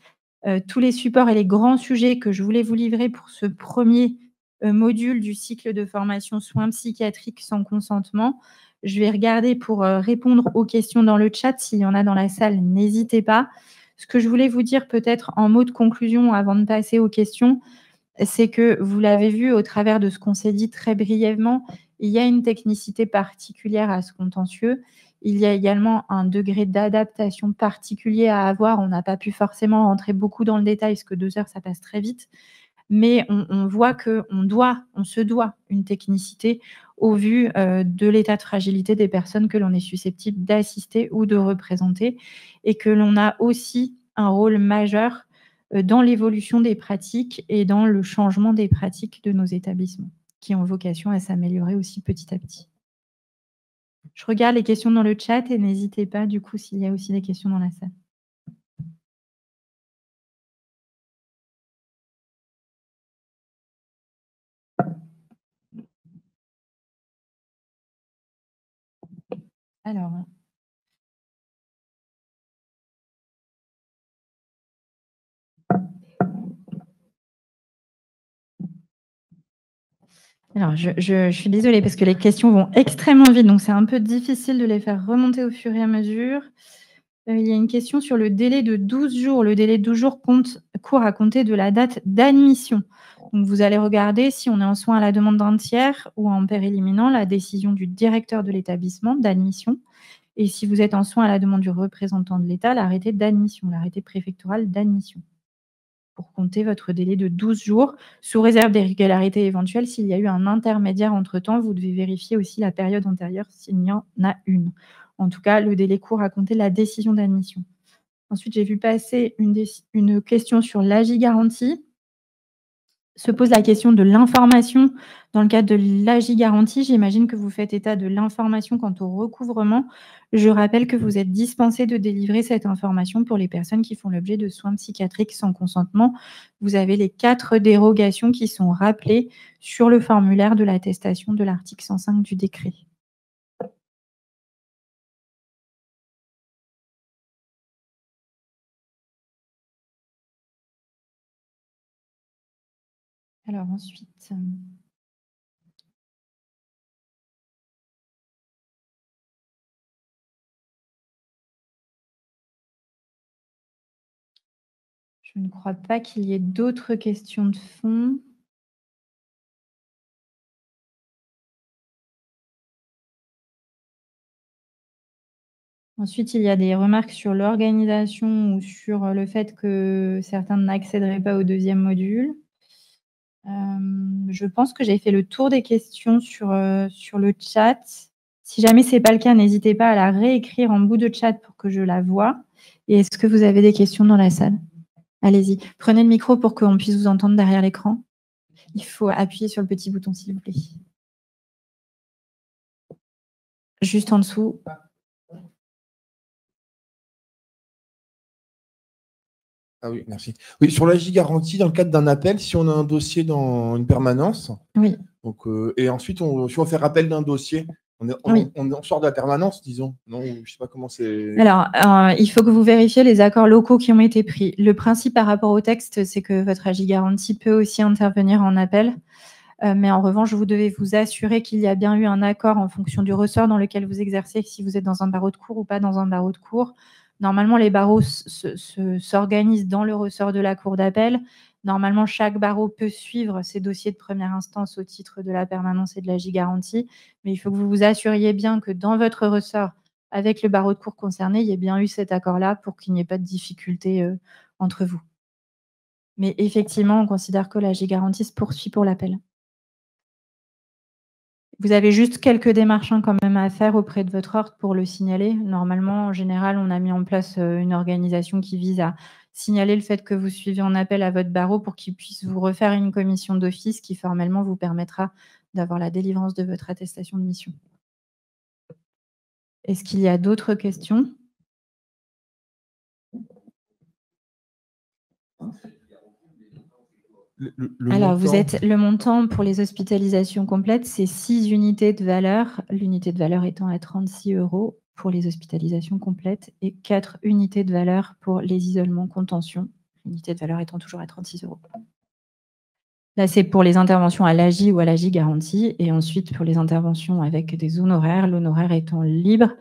tous les supports et les grands sujets que je voulais vous livrer pour ce premier module du cycle de formation soins psychiatriques sans consentement. Je vais regarder pour, répondre aux questions dans le chat. S'il y en a dans la salle, n'hésitez pas. Ce que je voulais vous dire peut-être en mot de conclusion avant de passer aux questions, c'est que vous l'avez vu au travers de ce qu'on s'est dit très brièvement, il y a une technicité particulière à ce contentieux. Il y a également un degré d'adaptation particulier à avoir. On n'a pas pu forcément rentrer beaucoup dans le détail, parce que 2 heures, ça passe très vite. Mais on voit on se doit une technicité au vu de l'état de fragilité des personnes que l'on est susceptible d'assister ou de représenter, et que l'on a aussi un rôle majeur dans l'évolution des pratiques et dans le changement des pratiques de nos établissements, qui ont vocation à s'améliorer aussi petit à petit. Je regarde les questions dans le chat et n'hésitez pas, du coup, s'il y a aussi des questions dans la salle. Alors, je suis désolée parce que les questions vont extrêmement vite, donc c'est un peu difficile de les faire remonter au fur et à mesure. Il y a une question sur le délai de 12 jours. Le délai de 12 jours court à compter de la date d'admission. Donc, vous allez regarder si on est en soins à la demande d'un tiers ou en périléminant la décision du directeur de l'établissement d'admission. Et si vous êtes en soins à la demande du représentant de l'État, l'arrêté d'admission, l'arrêté préfectoral d'admission, pour compter votre délai de 12 jours, sous réserve d'irrégularités éventuelles. S'il y a eu un intermédiaire entre-temps, vous devez vérifier aussi la période antérieure s'il y en a une. En tout cas, le délai court à compter de la décision d'admission. Ensuite, j'ai vu passer une question sur l'AGI-garantie. Se pose la question de l'information dans le cadre de l'AGI-garantie. J'imagine que vous faites état de l'information quant au recouvrement. Je rappelle que vous êtes dispensé de délivrer cette information pour les personnes qui font l'objet de soins psychiatriques sans consentement. Vous avez les 4 dérogations qui sont rappelées sur le formulaire de l'attestation de l'article 105 du décret. Alors ensuite, je ne crois pas qu'il y ait d'autres questions de fond. Ensuite, il y a des remarques sur l'organisation ou sur le fait que certains n'accéderaient pas au 2e module. Je pense que j'ai fait le tour des questions sur le chat. Si jamais ce n'est pas le cas, n'hésitez pas à la réécrire en bout de chat pour que je la voie. Et est-ce que vous avez des questions dans la salle? Allez-y. Prenez le micro pour qu'on puisse vous entendre derrière l'écran. Il faut appuyer sur le petit bouton, s'il vous plaît. Juste en dessous. Ah oui, merci. Oui, sur l'AGI-garantie, dans le cadre d'un appel, si on a un dossier dans une permanence, Oui. donc, et ensuite, si on fait appel d'un dossier, on sort de la permanence, disons. Non, je ne sais pas comment c'est. Alors, il faut que vous vérifiez les accords locaux qui ont été pris. Le principe par rapport au texte, c'est que votre AGI-garantie peut aussi intervenir en appel. Mais en revanche, vous devez vous assurer qu'il y a bien eu un accord en fonction du ressort dans lequel vous exercez, si vous êtes dans un barreau de cour ou pas dans un barreau de cour. Normalement, les barreaux s'organisent dans le ressort de la cour d'appel. Normalement, chaque barreau peut suivre ses dossiers de première instance au titre de la permanence et de l'AGI-garantie. Mais il faut que vous vous assuriez bien que dans votre ressort, avec le barreau de cour concerné, il y ait bien eu cet accord-là pour qu'il n'y ait pas de difficulté entre vous. Mais effectivement, on considère que l'AGI-garantie se poursuit pour l'appel. Vous avez juste quelques démarches quand même à faire auprès de votre ordre pour le signaler. Normalement, en général, on a mis en place une organisation qui vise à signaler le fait que vous suivez en appel à votre barreau pour qu'il puisse vous refaire une commission d'office qui formellement vous permettra d'avoir la délivrance de votre attestation de mission. Est-ce qu'il y a d'autres questions? Alors, le montant pour les hospitalisations complètes, c'est 6 unités de valeur, l'unité de valeur étant à 36 € pour les hospitalisations complètes et 4 unités de valeur pour les isolements contention, l'unité de valeur étant toujours à 36 €. Là, c'est pour les interventions à l'AJ ou à l'AJ garantie et ensuite pour les interventions avec des honoraires, l'honoraire étant libre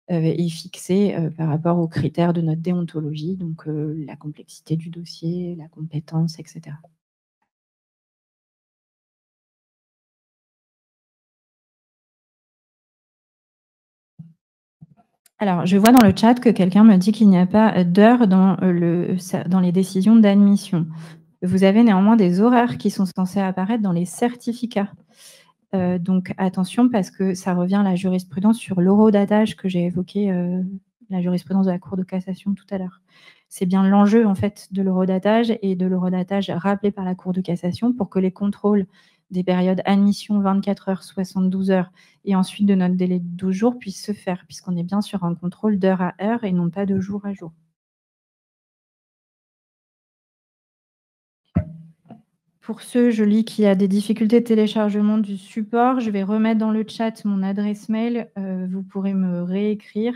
et fixé par rapport aux critères de notre déontologie, donc la complexité du dossier, la compétence, etc. Alors, je vois dans le chat que quelqu'un me dit qu'il n'y a pas d'heures dans les décisions d'admission. Vous avez néanmoins des horaires qui sont censés apparaître dans les certificats. Donc attention parce que ça revient à la jurisprudence sur l'horodatage que j'ai évoqué, la jurisprudence de la Cour de cassation tout à l'heure. C'est bien l'enjeu en fait de l'horodatage et de l'horodatage rappelé par la Cour de cassation pour que les contrôles des périodes admission 24 heures, 72 heures et ensuite de notre délai de 12 jours puissent se faire, puisqu'on est bien sur un contrôle d'heure à heure et non pas de jour à jour. Pour ceux, je lis qu'il y a des difficultés de téléchargement du support. Je vais remettre dans le chat mon adresse mail. Vous pourrez me réécrire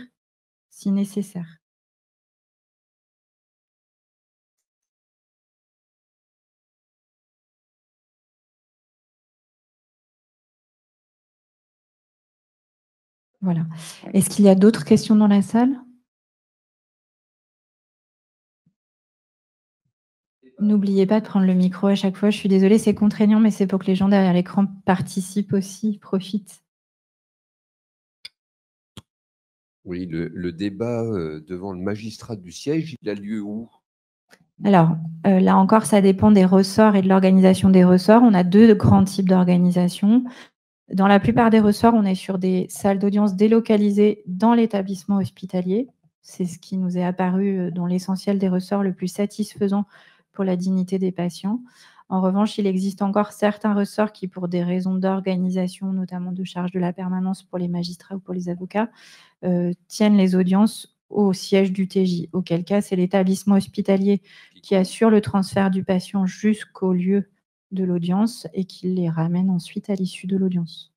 si nécessaire. Voilà. Est-ce qu'il y a d'autres questions dans la salle? N'oubliez pas de prendre le micro à chaque fois. Je suis désolée, c'est contraignant, mais c'est pour que les gens derrière l'écran participent aussi, profitent. Oui, le débat devant le magistrat du siège, il a lieu où? Alors, là encore, ça dépend des ressorts et de l'organisation des ressorts. On a 2 grands types d'organisation. Dans la plupart des ressorts, on est sur des salles d'audience délocalisées dans l'établissement hospitalier. C'est ce qui nous est apparu dans l'essentiel des ressorts le plus satisfaisant pour la dignité des patients. En revanche, il existe encore certains ressorts qui, pour des raisons d'organisation, notamment de charge de la permanence pour les magistrats ou pour les avocats, tiennent les audiences au siège du TJ, auquel cas c'est l'établissement hospitalier qui assure le transfert du patient jusqu'au lieu de l'audience et qui les ramène ensuite à l'issue de l'audience.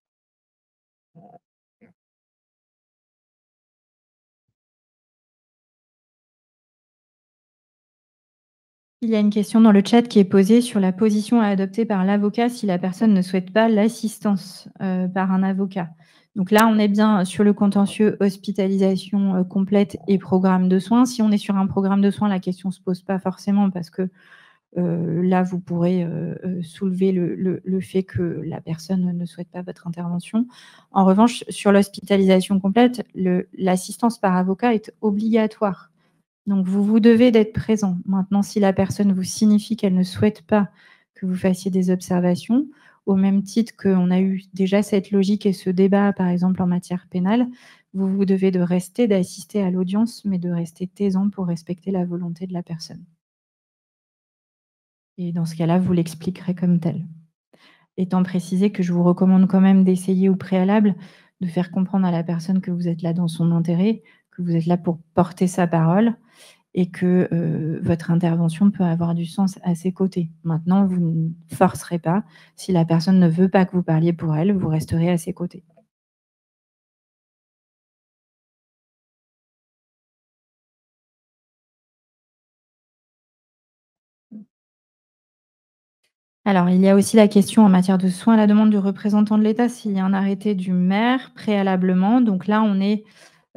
Il y a une question dans le chat qui est posée sur la position à adopter par l'avocat si la personne ne souhaite pas l'assistance par un avocat. Donc là, on est bien sur le contentieux hospitalisation complète et programme de soins. Si on est sur un programme de soins, la question ne se pose pas forcément parce que là, vous pourrez soulever le fait que la personne ne souhaite pas votre intervention. En revanche, sur l'hospitalisation complète, l'assistance par avocat est obligatoire. Donc, vous devez d'être présent. Maintenant, si la personne vous signifie qu'elle ne souhaite pas que vous fassiez des observations, au même titre qu'on a eu déjà cette logique et ce débat, par exemple, en matière pénale, vous devez de rester, d'assister à l'audience, mais de rester taisant pour respecter la volonté de la personne. Et dans ce cas-là, vous l'expliquerez comme tel. Étant précisé que je vous recommande quand même d'essayer au préalable de faire comprendre à la personne que vous êtes là dans son intérêt, que vous êtes là pour porter sa parole et que votre intervention peut avoir du sens à ses côtés. Maintenant, vous ne forcerez pas. Si la personne ne veut pas que vous parliez pour elle, vous resterez à ses côtés. Alors, il y a aussi la question en matière de soins à la demande du représentant de l'État, s'il y a un arrêté du maire préalablement. Donc là, on est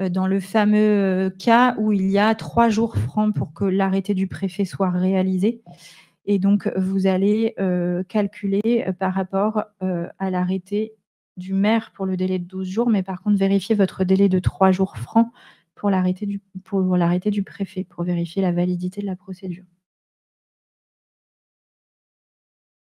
dans le fameux cas où il y a 3 jours francs pour que l'arrêté du préfet soit réalisé. Et donc, vous allez calculer par rapport à l'arrêté du maire pour le délai de 12 jours, mais par contre, vérifier votre délai de 3 jours francs pour l'arrêté du préfet, pour vérifier la validité de la procédure.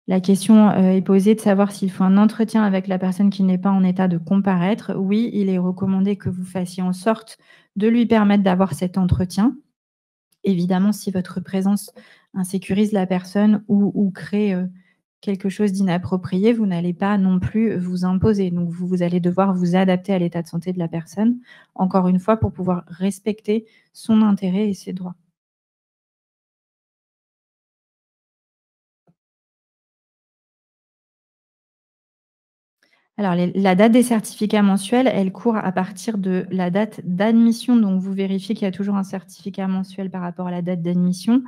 La question est posée de savoir s'il faut un entretien avec la personne qui n'est pas en état de comparaître. Oui, il est recommandé que vous fassiez en sorte de lui permettre d'avoir cet entretien. Évidemment, si votre présence insécurise la personne ou crée quelque chose d'inapproprié, vous n'allez pas non plus vous imposer. Donc, vous allez devoir vous adapter à l'état de santé de la personne, encore une fois, pour pouvoir respecter son intérêt et ses droits. Alors, la date des certificats mensuels, elle court à partir de la date d'admission. Donc, vous vérifiez qu'il y a toujours un certificat mensuel par rapport à la date d'admission.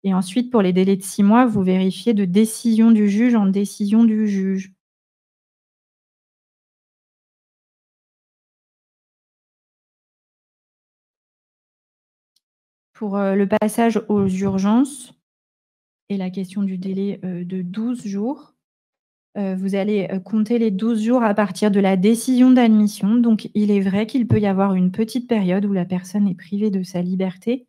Et ensuite, pour les délais de 6 mois, vous vérifiez de décision du juge en décision du juge. Pour le passage aux urgences et la question du délai de 12 jours, vous allez compter les 12 jours à partir de la décision d'admission. Donc, il est vrai qu'il peut y avoir une petite période où la personne est privée de sa liberté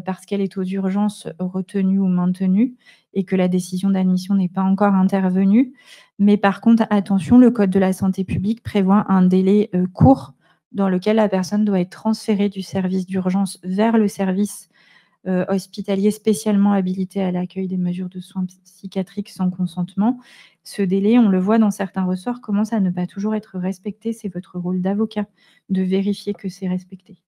parce qu'elle est aux urgences retenues ou maintenues et que la décision d'admission n'est pas encore intervenue. Mais par contre, attention, le Code de la santé publique prévoit un délai court dans lequel la personne doit être transférée du service d'urgence vers le service hospitalier spécialement habilité à l'accueil des mesures de soins psychiatriques sans consentement. Ce délai, on le voit dans certains ressorts, commence à ne pas toujours être respecté. C'est votre rôle d'avocat de vérifier que c'est respecté.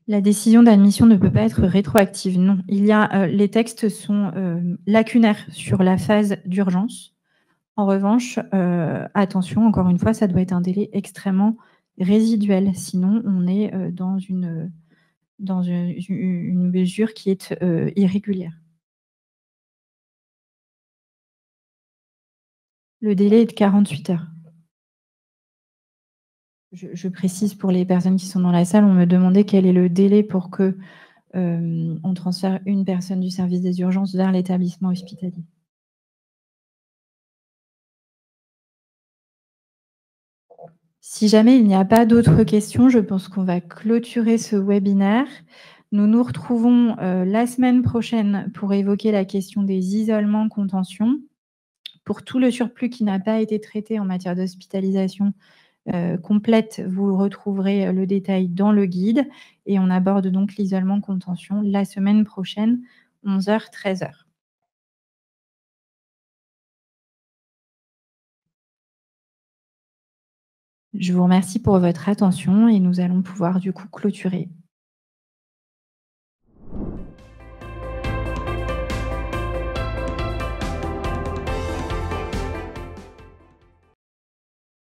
La décision d'admission ne peut pas être rétroactive, non. Les textes sont lacunaires sur la phase d'urgence. En revanche, attention, encore une fois, ça doit être un délai extrêmement résiduel. Sinon, on est dans une mesure qui est irrégulière. Le délai est de 48 heures. Je précise pour les personnes qui sont dans la salle, on me demandait quel est le délai pour que on transfère une personne du service des urgences vers l'établissement hospitalier. Si jamais il n'y a pas d'autres questions, je pense qu'on va clôturer ce webinaire. Nous nous retrouvons la semaine prochaine pour évoquer la question des isolements contention. Pour tout le surplus qui n'a pas été traité en matière d'hospitalisation complète, vous retrouverez le détail dans le guide et on aborde donc l'isolement contention la semaine prochaine, 11h, 13h. Je vous remercie pour votre attention et nous allons pouvoir du coup clôturer.